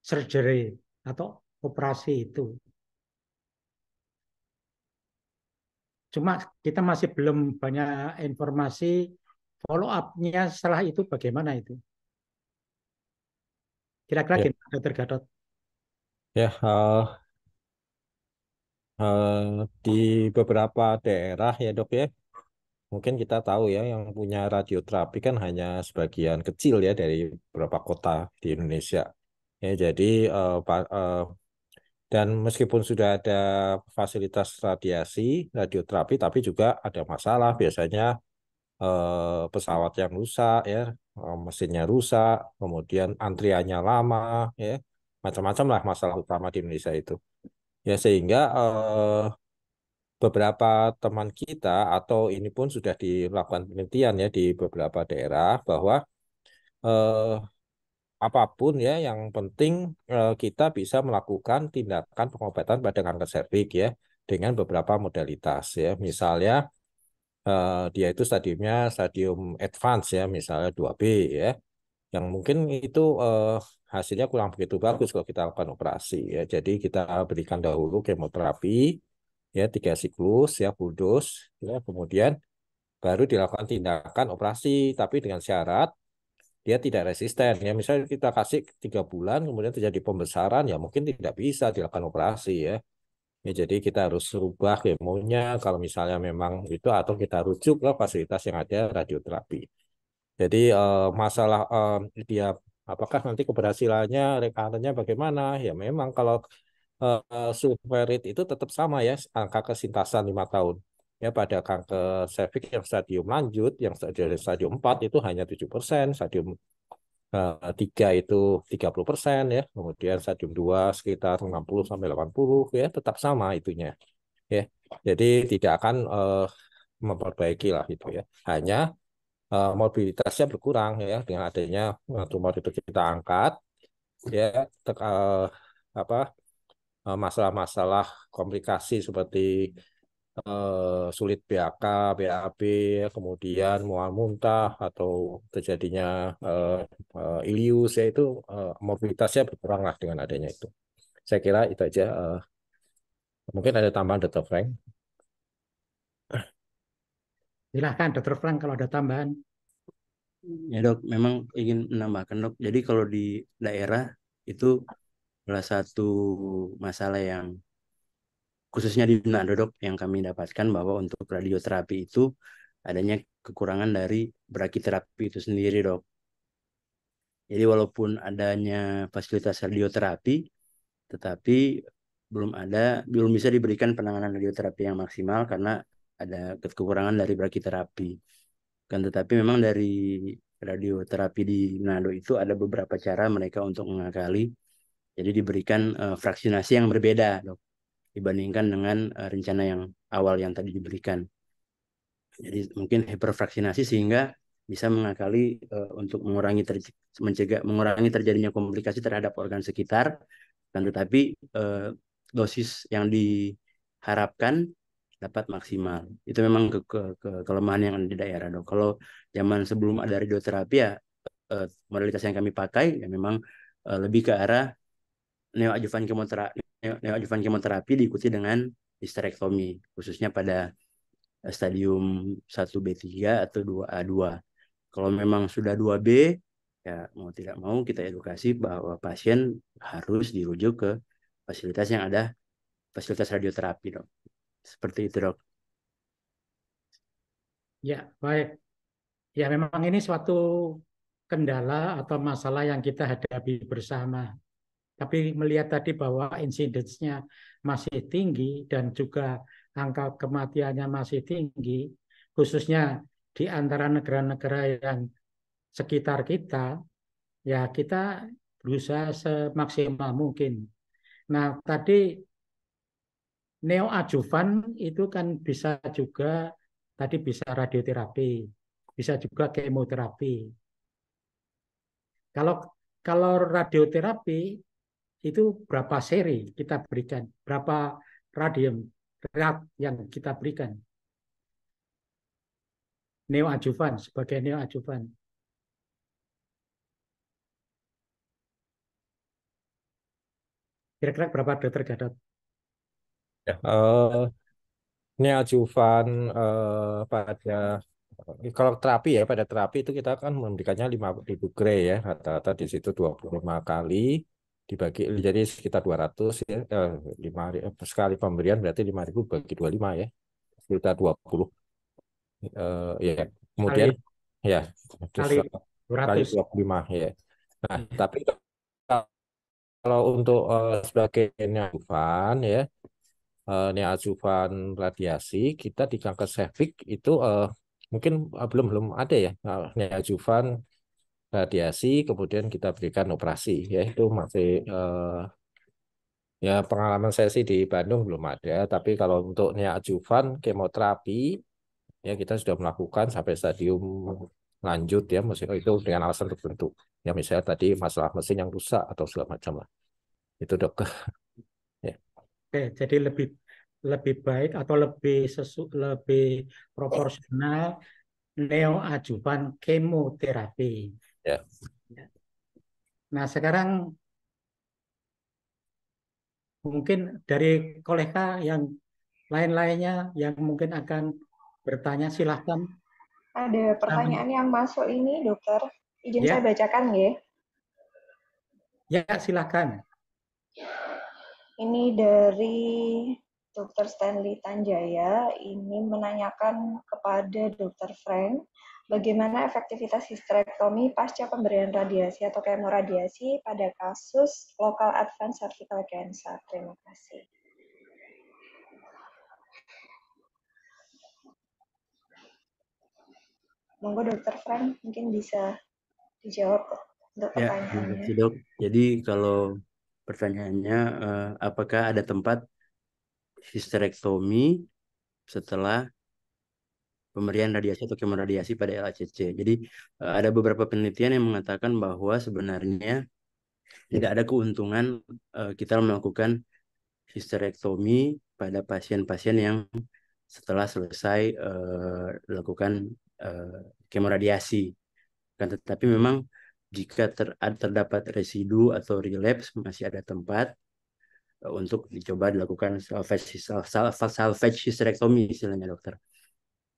surgery, atau operasi itu. Cuma kita masih belum banyak informasi follow up-nya setelah itu bagaimana itu. Kira-kira Ya, gimana Dr. Gatot? ya di beberapa daerah ya dok ya, mungkin kita tahu ya yang punya radioterapi kan hanya sebagian kecil ya dari beberapa kota di Indonesia. Ya, jadi dan meskipun sudah ada fasilitas radiasi, radioterapi, tapi juga ada masalah. Biasanya pesawat yang rusak, ya, mesinnya rusak, kemudian antriannya lama, ya, macam-macam lah masalah utama di Indonesia itu. Ya, sehingga beberapa teman kita atau ini pun sudah dilakukan penelitian ya di beberapa daerah bahwa eh, apapun ya, yang penting kita bisa melakukan tindakan pengobatan pada kanker serviks ya dengan beberapa modalitas ya. Misalnya dia itu stadiumnya stadium advance ya, misalnya 2B ya, yang mungkin itu hasilnya kurang begitu bagus kalau kita lakukan operasi ya. Jadi kita berikan dahulu kemoterapi ya 3 siklus ya full dose ya, kemudian baru dilakukan tindakan operasi, tapi dengan syarat dia tidak resisten ya. Misalnya kita kasih 3 bulan kemudian terjadi pembesaran ya, mungkin tidak bisa dilakukan operasi ya. Ya, jadi kita harus rubah kemonya kalau misalnya memang itu, atau kita rujuk ke fasilitas yang ada radioterapi. Jadi masalah dia apakah nanti keberhasilannya rekannya bagaimana? Ya memang kalau survival rate itu tetap sama ya, angka kesintasan 5 tahun. Ya pada kanker serviks yang stadium lanjut, yang stadium 4 itu hanya 7%, stadium 3 itu 30% ya, kemudian stadium 2 sekitar 60 sampai 80 ya, tetap sama itunya ya. Jadi tidak akan memperbaiki lah itu ya. Hanya mobilitasnya berkurang ya dengan adanya tumor itu kita angkat ya, apa masalah-masalah komplikasi seperti sulit BAK, BAB, kemudian mual muntah atau terjadinya ilius ya, itu mobilitasnya berkurang lah dengan adanya itu. Saya kira itu aja. Mungkin ada tambahan Dr. Frank. Silahkan Dr. Frank kalau ada tambahan. Ya dok, memang ingin menambahkan dok. Jadi kalau di daerah itu salah satu masalah yang khususnya di Manado dok yang kami dapatkan bahwa untuk radioterapi itu adanya kekurangan dari brakiterapi itu sendiri, Dok. Jadi walaupun adanya fasilitas radioterapi, tetapi belum bisa diberikan penanganan radioterapi yang maksimal karena ada kekurangan dari brakiterapi. Kan tetapi memang dari radioterapi di Manado itu ada beberapa cara mereka untuk mengakali. Jadi diberikan vaksinasi yang berbeda, Dok, dibandingkan dengan rencana yang awal yang tadi diberikan. Jadi mungkin hipervaksinasi sehingga bisa mengakali untuk mengurangi terjadinya komplikasi terhadap organ sekitar, dan tetapi dosis yang diharapkan dapat maksimal. Itu memang kelemahan yang ada di daerah, Dok. Kalau zaman sebelum ada radioterapi ya modalitas yang kami pakai ya memang lebih ke arah neoadjuvan kemoterapi diikuti dengan histerektomi, khususnya pada stadium 1B3 atau 2A2. Kalau memang sudah 2B, ya mau tidak mau kita edukasi bahwa pasien harus dirujuk ke fasilitas yang ada, fasilitas radioterapi, Dok. Seperti itu, Dok. Ya, baik. Ya, memang ini suatu kendala atau masalah yang kita hadapi bersama. Tapi melihat tadi bahwa insidensnya masih tinggi dan juga angka kematiannya masih tinggi, khususnya di antara negara-negara yang sekitar kita, ya kita berusaha semaksimal mungkin. Nah, tadi neoadjuvan itu kan bisa juga, tadi bisa radioterapi, bisa juga kemoterapi. Kalau kalau radioterapi itu berapa seri kita berikan, berapa radium yang kita berikan neoadjuvan sebagai neoadjuvan. Kira-kira berapa, Dokter Gadot? Ya, neoadjuvan pada kalau terapi ya, pada terapi itu kita kan memberikannya 5.000 gray ya, rata-rata di situ 25 kali dibagi jadi sekitar 200 ya, 5 sekali pemberian berarti 5.000 bagi 25 ya, sekitar 20 ya. Kemudian Kali ya terus kali kali 200. 25 ya. Nah, Ya. tapi kalau untuk sebagai neoadjuvan ya, neoadjuvan radiasi kita di kanker serviks itu mungkin belum ada ya, neoadjuvan radiasi kemudian kita berikan operasi ya, itu masih ya pengalaman saya sih di Bandung belum ada, tapi kalau untuk neoadjuvan kemoterapi ya kita sudah melakukan sampai stadium lanjut ya, maksudnya itu dengan alasan tertentu ya, misalnya tadi masalah mesin yang rusak atau segala macam lah itu, Dok. Ya. Oke, jadi lebih baik atau lebih proporsional neoadjuvan kemoterapi. Ya. Nah, sekarang mungkin dari kolega yang lain-lainnya yang mungkin akan bertanya, silahkan. Ada pertanyaan yang masuk ini, Dokter. Izin Ya. saya bacakan ya. Ya, silahkan. Ini dari Dr. Stanley Tanjaya. Ini menanyakan kepada Dr. Frank, bagaimana efektivitas histerektomi pasca pemberian radiasi atau kemoradiasi pada kasus local advanced cervical cancer. Terima kasih. Monggo Dr. Frank mungkin bisa dijawab untuk Ya, terima pertanyaannya. kasih, Dok. Jadi kalau pertanyaannya apakah ada tempat histerektomi setelah pemberian radiasi atau kemoradiasi pada LHCC. Jadi ada beberapa penelitian yang mengatakan bahwa sebenarnya tidak ada keuntungan kita melakukan histerektomi pada pasien-pasien yang setelah selesai lakukan kemoradiasi. Kan tetapi memang jika terdapat residu atau relapse masih ada tempat untuk dicoba dilakukan salvage hysterectomy istilahnya, Dokter.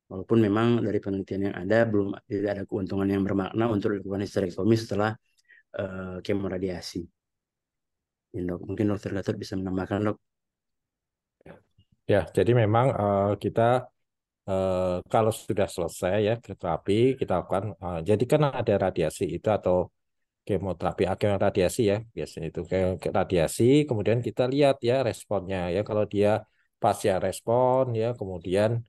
Walaupun memang dari penelitian yang ada belum tidak ada keuntungan yang bermakna untuk dilakukan hysterectomy setelah kemoradiasi. Ya, Dok. Mungkin Dokter Gatot bisa menambahkan, Dok. Ya, jadi memang kita kalau sudah selesai ya terapi kita lakukan, jadi kan ada radiasi itu atau kemoterapi akhir radiasi ya biasanya itu ke radiasi, kemudian kita lihat ya responnya ya, kalau dia pasca respon ya kemudian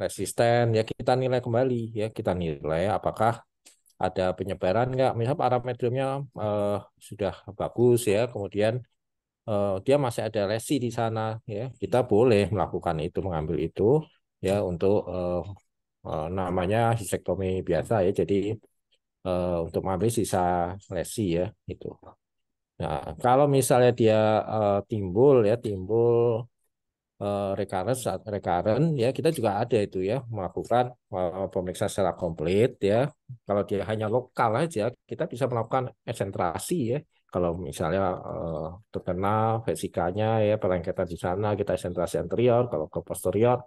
resisten ya kita nilai kembali ya, kita nilai apakah ada penyebaran nggak, misal parameternya sudah bagus ya, kemudian dia masih ada lesi di sana ya, kita boleh melakukan itu, mengambil itu ya untuk namanya hisektomi biasa ya, jadi untuk mengambil sisa lesi ya itu. Nah, kalau misalnya dia timbul recurrent ya, kita juga ada itu ya melakukan pemeriksaan secara komplit ya. Kalau dia hanya lokal aja, kita bisa melakukan eksentrasi ya. Kalau misalnya terkena vesikanya ya, pelengketan di sana, kita eksentrasi anterior. Kalau ke posterior,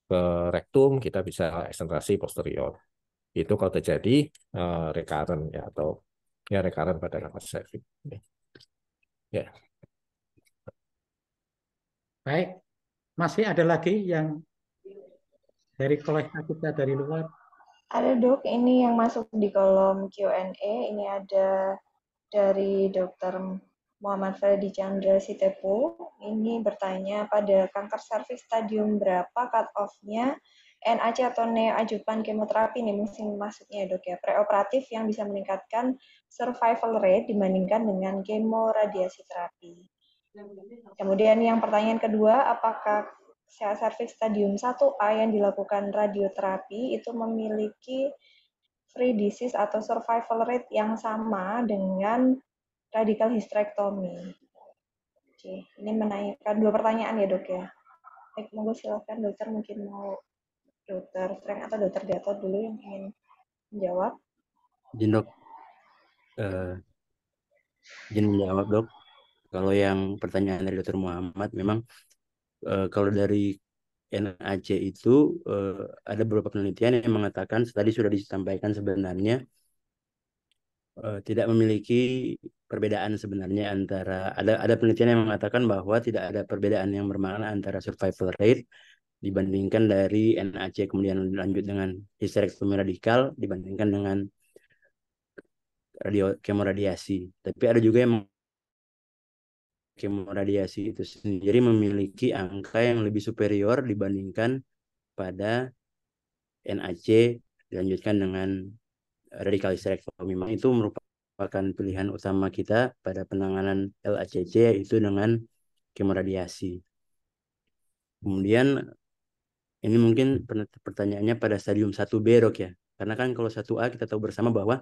ke rektum, kita bisa eksentrasi posterior. Itu kalau terjadi recurrent ya, atau ya recurrent pada nafas cervix. Ya. Baik, masih ada lagi yang dari kolega kita dari luar? Ada dok, ini yang masuk di kolom Q&A. Ini ada dari Dr. Muhammad Freddy Chandra Sitepu. Ini bertanya, pada kanker serviks stadium berapa cut-off-nya NAC atau neoadjuvan kemoterapi nih maksudnya dok ya, preoperatif yang bisa meningkatkan survival rate dibandingkan dengan kemoradiasi terapi. Kemudian yang pertanyaan kedua, apakah serviks stadium 1A yang dilakukan radioterapi itu memiliki free disease atau survival rate yang sama dengan radical hysterectomy? Oke, ini menanyakan dua pertanyaan ya dok ya. Baik, monggo silakan dokter, mungkin mau dokter Frank atau dokter Gatot dulu yang ingin menjawab. Izin dok, izin menjawab dok. Kalau yang pertanyaan dari Dokter Muhammad, memang kalau dari NAC itu ada beberapa penelitian yang mengatakan tadi sudah disampaikan sebenarnya tidak memiliki perbedaan sebenarnya antara ada penelitian yang mengatakan bahwa tidak ada perbedaan yang bermakna antara survival rate dibandingkan dari NAC kemudian lanjut dengan histerektomi radikal dibandingkan dengan kemoradiasi. Tapi ada juga yang kemoradiasi itu sendiri memiliki angka yang lebih superior dibandingkan pada NAC dilanjutkan dengan radikal hysterektomi. Memang itu merupakan pilihan utama kita pada penanganan LACC, yaitu dengan kemoradiasi. Kemudian ini mungkin pertanyaannya pada stadium 1B dok ya. Karena kan kalau 1A kita tahu bersama bahwa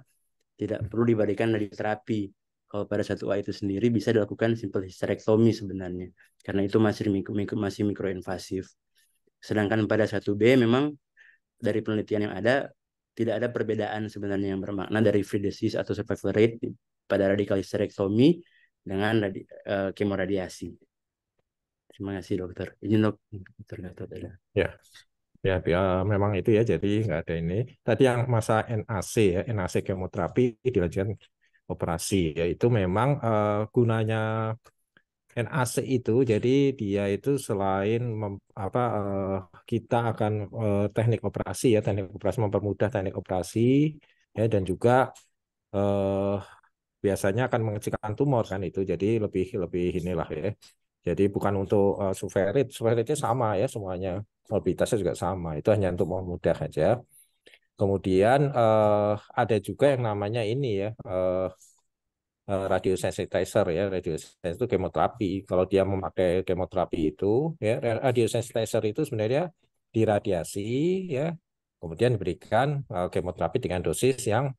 tidak perlu diberikan radioterapi. Kalau pada 1A itu sendiri bisa dilakukan simple hysterektomi sebenarnya. Karena itu masih mikroinvasif. Sedangkan pada 1B memang dari penelitian yang ada tidak ada perbedaan sebenarnya yang bermakna dari free disease atau survival rate pada radikal hysterektomi dengan kemoradiasi. Terima kasih dokter. Izin dokter Gatot ada. Ya. Ya, memang itu ya, jadi nggak ada ini. Tadi yang masa NAC ya, NAC kemoterapi dilanjutkan operasi, ya itu memang gunanya NAC itu, jadi dia itu selain kita akan teknik operasi ya, teknik operasi mempermudah teknik operasi ya, dan juga eh, biasanya akan mengecilkan tumor kan itu, jadi lebih inilah ya. Jadi bukan untuk survival-nya sama ya semuanya, morbiditasnya juga sama. Itu hanya untuk memudahkan saja. Kemudian ada juga yang namanya ini ya, radiosensitizer ya. Radiosensitizer itu kemoterapi. Kalau dia memakai kemoterapi itu ya, radiosensitizer itu sebenarnya diradiasi ya, kemudian diberikan kemoterapi dengan dosis yang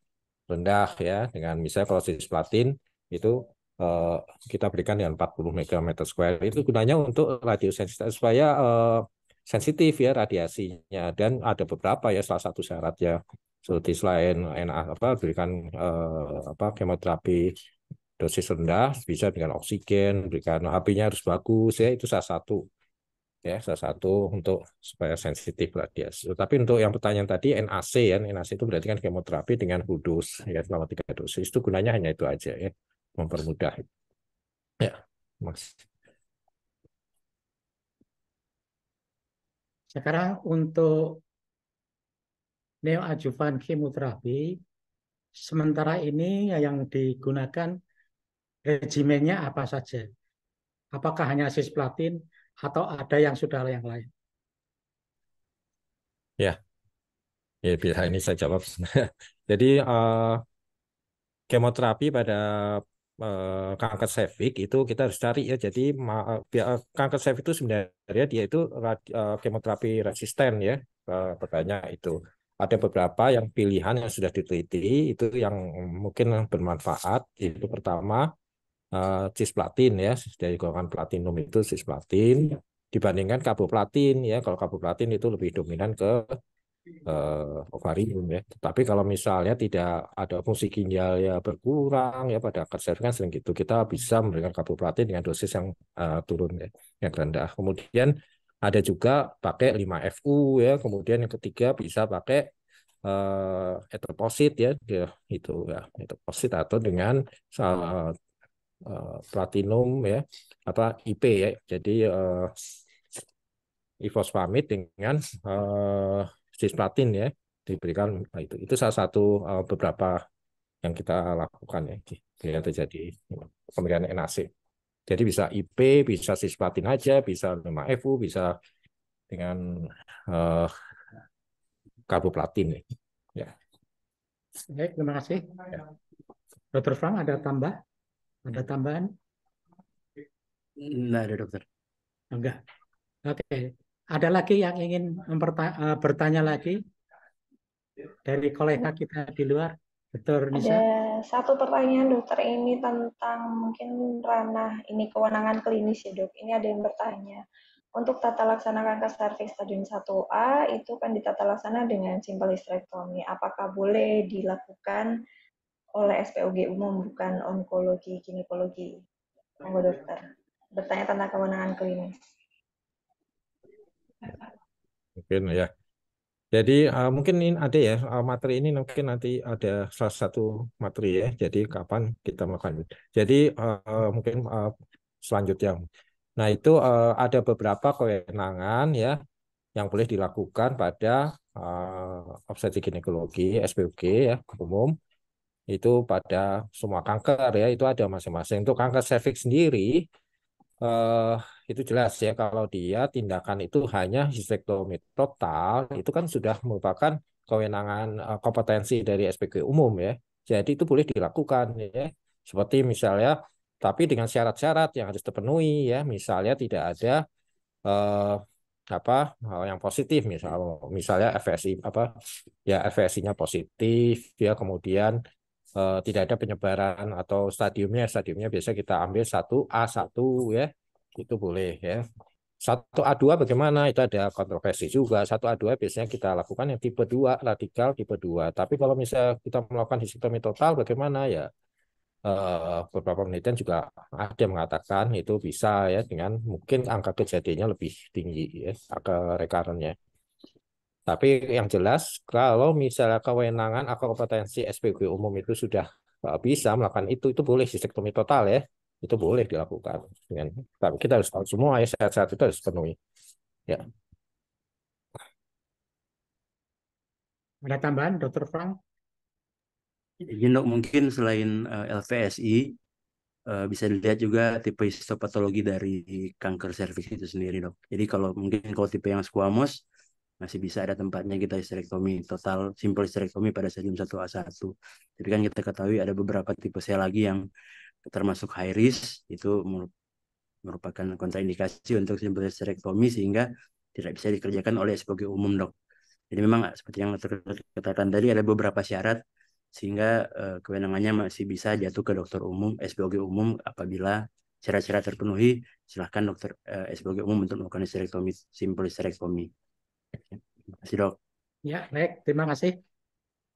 rendah ya, dengan misalnya kalau cisplatin itu eh, kita berikan dengan 40 megameter square. Itu gunanya untuk radiosensitivitas supaya sensitif ya radiasinya, dan ada beberapa ya, salah satu syarat ya seperti selain berikan kemoterapi dosis rendah, bisa dengan oksigen, berikan HP-nya harus bagus ya, itu salah satu untuk supaya sensitif radiasi. Tapi untuk yang pertanyaan tadi NAC ya, NAC itu berarti kan kemoterapi dengan full dose ya, selama 3 dosis. Itu gunanya hanya itu aja ya, mempermudah. Ya, Mas. Sekarang untuk neoadjuvan kemoterapi, sementara ini yang digunakan regimennya apa saja? Apakah hanya cisplatin atau ada yang sudah yang lain? Ya, ya bisa ini saya jawab. Jadi kemoterapi pada kanker serviks itu kita harus cari ya. Jadi kanker serviks itu sebenarnya dia itu kemoterapi resisten ya. Pertanyaan itu ada beberapa yang pilihan yang sudah diteliti itu yang mungkin bermanfaat. Itu pertama cisplatin ya, dari golongan platinum itu cisplatin dibandingkan carboplatin ya. Kalau carboplatin itu lebih dominan ke ovarium ya. Tapi kalau misalnya tidak ada fungsi ginjal ya berkurang ya pada kanker kan sering gitu. Kita bisa memberikan carboplatin dengan dosis yang turun ya, yang rendah. Kemudian ada juga pakai 5-FU ya. Kemudian yang ketiga bisa pakai etoposide ya, itu ya, etoposide atau dengan platinum ya, apa IP ya. Jadi ifosfamid dengan cisplatin ya diberikan. Nah, itu salah satu beberapa yang kita lakukan ya bila terjadi pemberian NAC. Jadi bisa IP, bisa cisplatin aja, bisa 5-FU, bisa dengan uh, carboplatin ya. Baik, terima kasih. Ya. Dr. Frank, ada tambahan? Enggak ada dokter. Enggak. Oke. Ada lagi yang ingin bertanya lagi dari kolega kita di luar, Dr. Nisa? Ada satu pertanyaan dokter, ini tentang mungkin ranah ini kewenangan klinis ya dok. Ini ada yang bertanya, untuk tata laksana kanker serviks stadium 1A itu kan ditata laksana dengan simple hysterectomy. Apakah boleh dilakukan oleh SPOG umum, bukan onkologi ginekologi? Monggo dokter. Bertanya tentang kewenangan klinis. Mungkin ya. Jadi mungkin ini ada ya materi ini mungkin nanti ada salah satu materi ya. Jadi kapan kita melakukan. Jadi mungkin selanjutnya. Nah itu ada beberapa kewenangan ya yang boleh dilakukan pada obstetrik ginekologi SPOG ya umum itu pada semua kanker ya, itu ada masing-masing. Untuk kanker serviks sendiri eh, itu jelas ya kalau dia tindakan itu hanya hysterektomi total itu kan sudah merupakan kewenangan kompetensi dari SPG umum ya. Jadi itu boleh dilakukan ya. Seperti misalnya tapi dengan syarat-syarat yang harus terpenuhi ya. Misalnya tidak ada eh, apa yang positif misalnya FSI apa ya FSI-nya positif ya, kemudian tidak ada penyebaran atau stadiumnya biasa kita ambil 1A1 ya, itu boleh ya. 1A2 bagaimana? Itu ada kontroversi juga. 1A2 biasanya kita lakukan yang tipe 2, radikal tipe 2. Tapi kalau misalnya kita melakukan histerektomi total bagaimana ya? Beberapa penelitian juga ada yang mengatakan itu bisa ya dengan mungkin angka kejadiannya lebih tinggi ya, angka recurrent-nya. Tapi yang jelas kalau misalnya kewenangan atau kompetensi SPG umum itu sudah bisa melakukan itu boleh histerektomi total ya. Itu boleh dilakukan. Tapi kita harus tahu semua ya syarat-syarat itu harus penuhi. Ya. Ada tambahan, Dr. Frank? Jadi dok, mungkin selain LVSI bisa dilihat juga tipe histopatologi dari kanker serviks itu sendiri dok. Jadi kalau tipe yang squamous masih bisa ada tempatnya kita histerektomi total, simple histerektomi pada stadium 1A1. Tapi kan kita ketahui ada beberapa tipe sel lagi yang termasuk high risk, itu merupakan kontraindikasi untuk simple hysterektomi sehingga tidak bisa dikerjakan oleh SPOG umum dok. Jadi memang seperti yang katakan tadi ada beberapa syarat sehingga kewenangannya masih bisa jatuh ke dokter umum, SPOG umum apabila syarat-syarat terpenuhi, silahkan dokter SPOG umum untuk melakukan hysterektomi, simple hysterektomi. Terima kasih dok. Ya, baik. Terima kasih.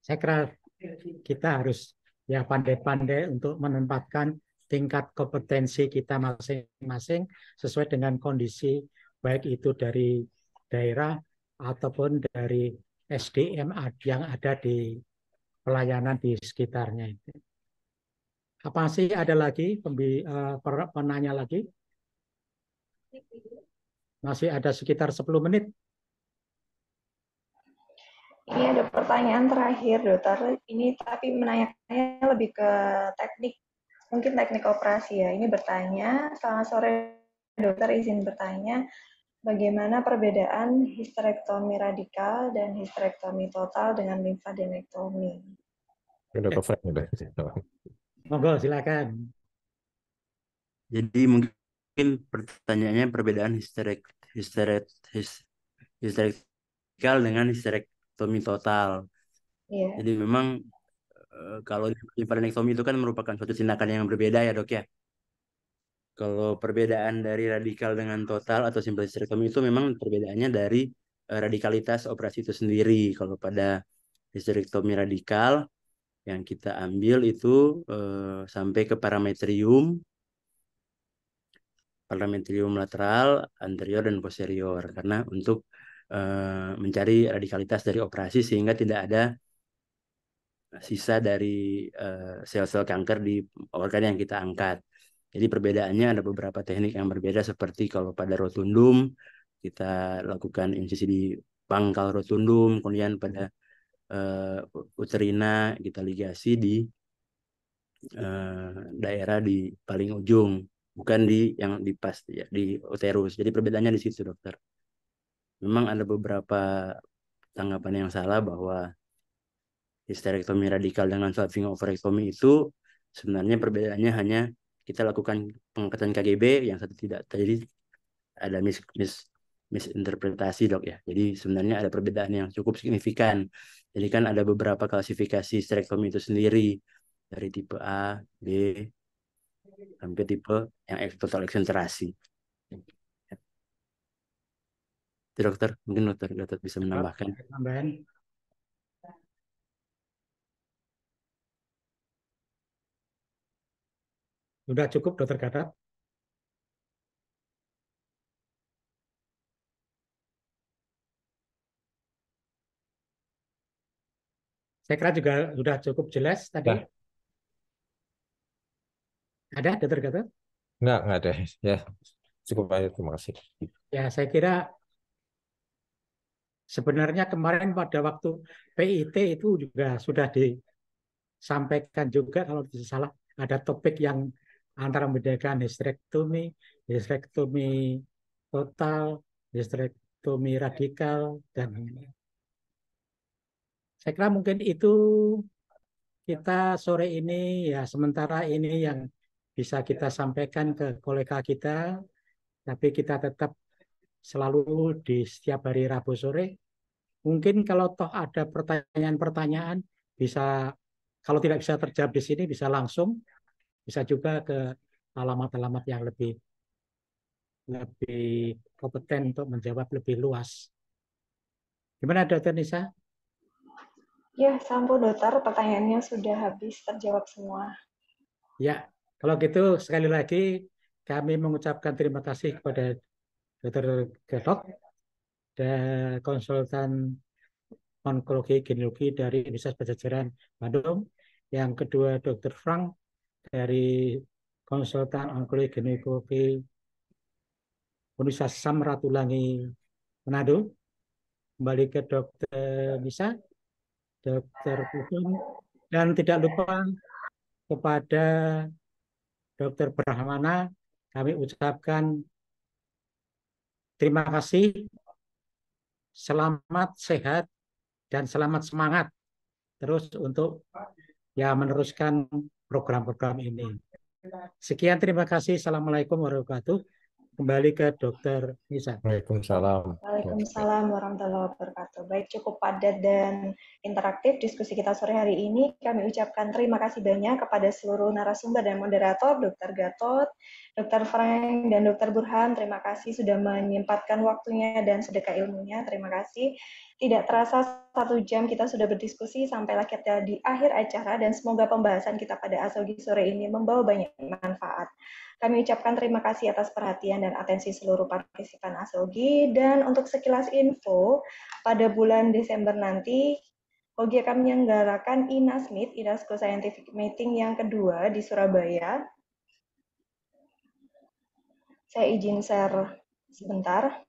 Saya kira kita harus ya pandai-pandai untuk menempatkan tingkat kompetensi kita masing-masing sesuai dengan kondisi baik itu dari daerah ataupun dari SDM yang ada di pelayanan di sekitarnya itu. Apa sih ada lagi penanya lagi? Masih ada sekitar 10 menit. Ini ada pertanyaan terakhir, Dokter. Ini tapi menanyakannya lebih ke teknik, mungkin teknik operasi ya. Ini bertanya, selamat sore Dokter, izin bertanya, bagaimana perbedaan histerektomi radikal dan histerektomi total dengan limfadenektomi? Udah cover udah. Monggo silakan. Jadi mungkin pertanyaannya perbedaan histerektikal dengan histerektomi total. Iya. Jadi memang kalau limfadenektomi itu kan merupakan suatu tindakan yang berbeda ya dok ya. Kalau perbedaan dari radikal dengan total atau simple histerektomi itu memang perbedaannya dari radikalitas operasi itu sendiri. Kalau pada histerektomi radikal yang kita ambil itu sampai ke parametrium lateral, anterior dan posterior karena untuk mencari radikalitas dari operasi sehingga tidak ada sisa dari sel-sel kanker di organ yang kita angkat. Jadi perbedaannya ada beberapa teknik yang berbeda seperti kalau pada rotundum kita lakukan insisi di pangkal rotundum, kemudian pada uterina kita ligasi di daerah di paling ujung, bukan di yang di pas ya, di uterus. Jadi perbedaannya di situ, dokter. Memang ada beberapa tanggapan yang salah bahwa histerektomi radikal dengan swapping ovarektomi itu sebenarnya perbedaannya hanya kita lakukan pengangkatan KGB, yang satu tidak. Jadi ada misinterpretasi dok ya. Jadi sebenarnya ada perbedaan yang cukup signifikan. Jadi kan ada beberapa klasifikasi histerektomi itu sendiri dari tipe A, B, sampai tipe yang total eksentrasi. Itu dokter, mungkin dokter bisa menambahkan. Tambahan. Sudah cukup dokter Gatot? Saya kira juga sudah cukup jelas tadi. Nah, Ada dokter Gatot? nggak ada. Ya, cukup aja. Terima kasih. Ya, saya kira sebenarnya kemarin pada waktu PIT itu juga sudah disampaikan juga kalau tidak salah ada topik yang antara membedakan histerektomi total, histerektomi radikal, dan saya kira mungkin itu kita sore ini ya sementara ini yang bisa kita sampaikan ke kolega kita, tapi kita tetap selalu di setiap hari Rabu sore. Mungkin kalau toh ada pertanyaan-pertanyaan bisa, kalau tidak bisa terjawab di sini bisa langsung, bisa juga ke alamat-alamat yang lebih lebih kompeten untuk menjawab lebih luas. Gimana Dokter Nisa? Ya, sampun Dokter, pertanyaannya sudah habis terjawab semua. Ya, kalau gitu sekali lagi kami mengucapkan terima kasih kepada Dokter Gatot dan konsultan onkologi genealogi dari Universitas Pajajaran Bandung. Yang kedua Dokter Frank dari konsultan onkologi genealogi Universitas Samratulangi Manado. Kembali ke Dokter Nisa, Dokter Putun, dan tidak lupa kepada Dokter Brahmana kami ucapkan terima kasih, selamat sehat dan selamat semangat terus untuk ya meneruskan program-program ini. Sekian, terima kasih. Assalamualaikum warahmatullahi wabarakatuh. Kembali ke Dokter Nisa. Waalaikumsalam. Waalaikumsalam warahmatullahi wabarakatuh. Baik, cukup padat dan interaktif diskusi kita sore hari ini. Kami ucapkan terima kasih banyak kepada seluruh narasumber dan moderator, Dr. Gatot, Dr. Frank, dan Dr. Burhan. Terima kasih sudah menyempatkan waktunya dan sedekah ilmunya. Terima kasih. Tidak terasa 1 jam kita sudah berdiskusi, sampailah kita di akhir acara, dan semoga pembahasan kita pada Asogi sore ini membawa banyak manfaat. Kami ucapkan terima kasih atas perhatian dan atensi seluruh partisipan Asogi, dan untuk sekilas info, pada bulan Desember nanti, Hogi akan menyelenggarakan INASMIT, INASCO Scientific Meeting yang kedua di Surabaya. Saya izin share sebentar.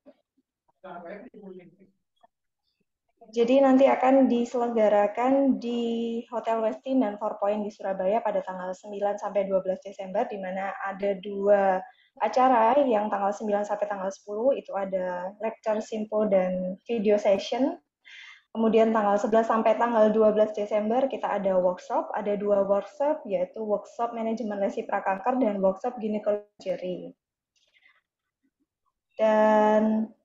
Jadi nanti akan diselenggarakan di Hotel Westin dan Four Point di Surabaya pada tanggal 9 sampai 12 Desember, di mana ada 2 acara yang tanggal 9 sampai tanggal 10 itu ada lecture, simpo, dan video session. Kemudian tanggal 11 sampai tanggal 12 Desember kita ada workshop, ada 2 workshop, yaitu workshop manajemen lesi prakanker dan workshop ginekologi. Dan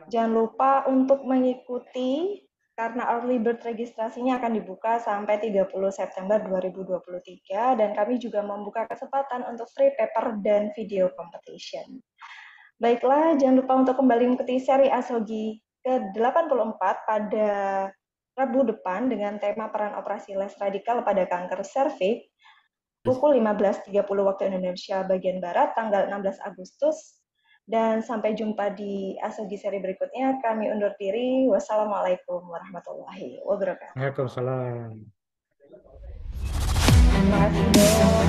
jangan lupa untuk mengikuti, karena early bird registrasinya akan dibuka sampai 30 September 2023, dan kami juga membuka kesempatan untuk free paper dan video competition. Baiklah, jangan lupa untuk kembali mengikuti seri ASHOGI ke-84 pada Rabu depan dengan tema peran operasi les radikal pada kanker serviks, pukul 15.30 waktu Indonesia bagian Barat, tanggal 16 Agustus. Dan sampai jumpa di ASHOGI seri berikutnya. Kami undur diri. Wassalamualaikum warahmatullahi wabarakatuh. Waalaikumsalam. Terima kasih, Dok.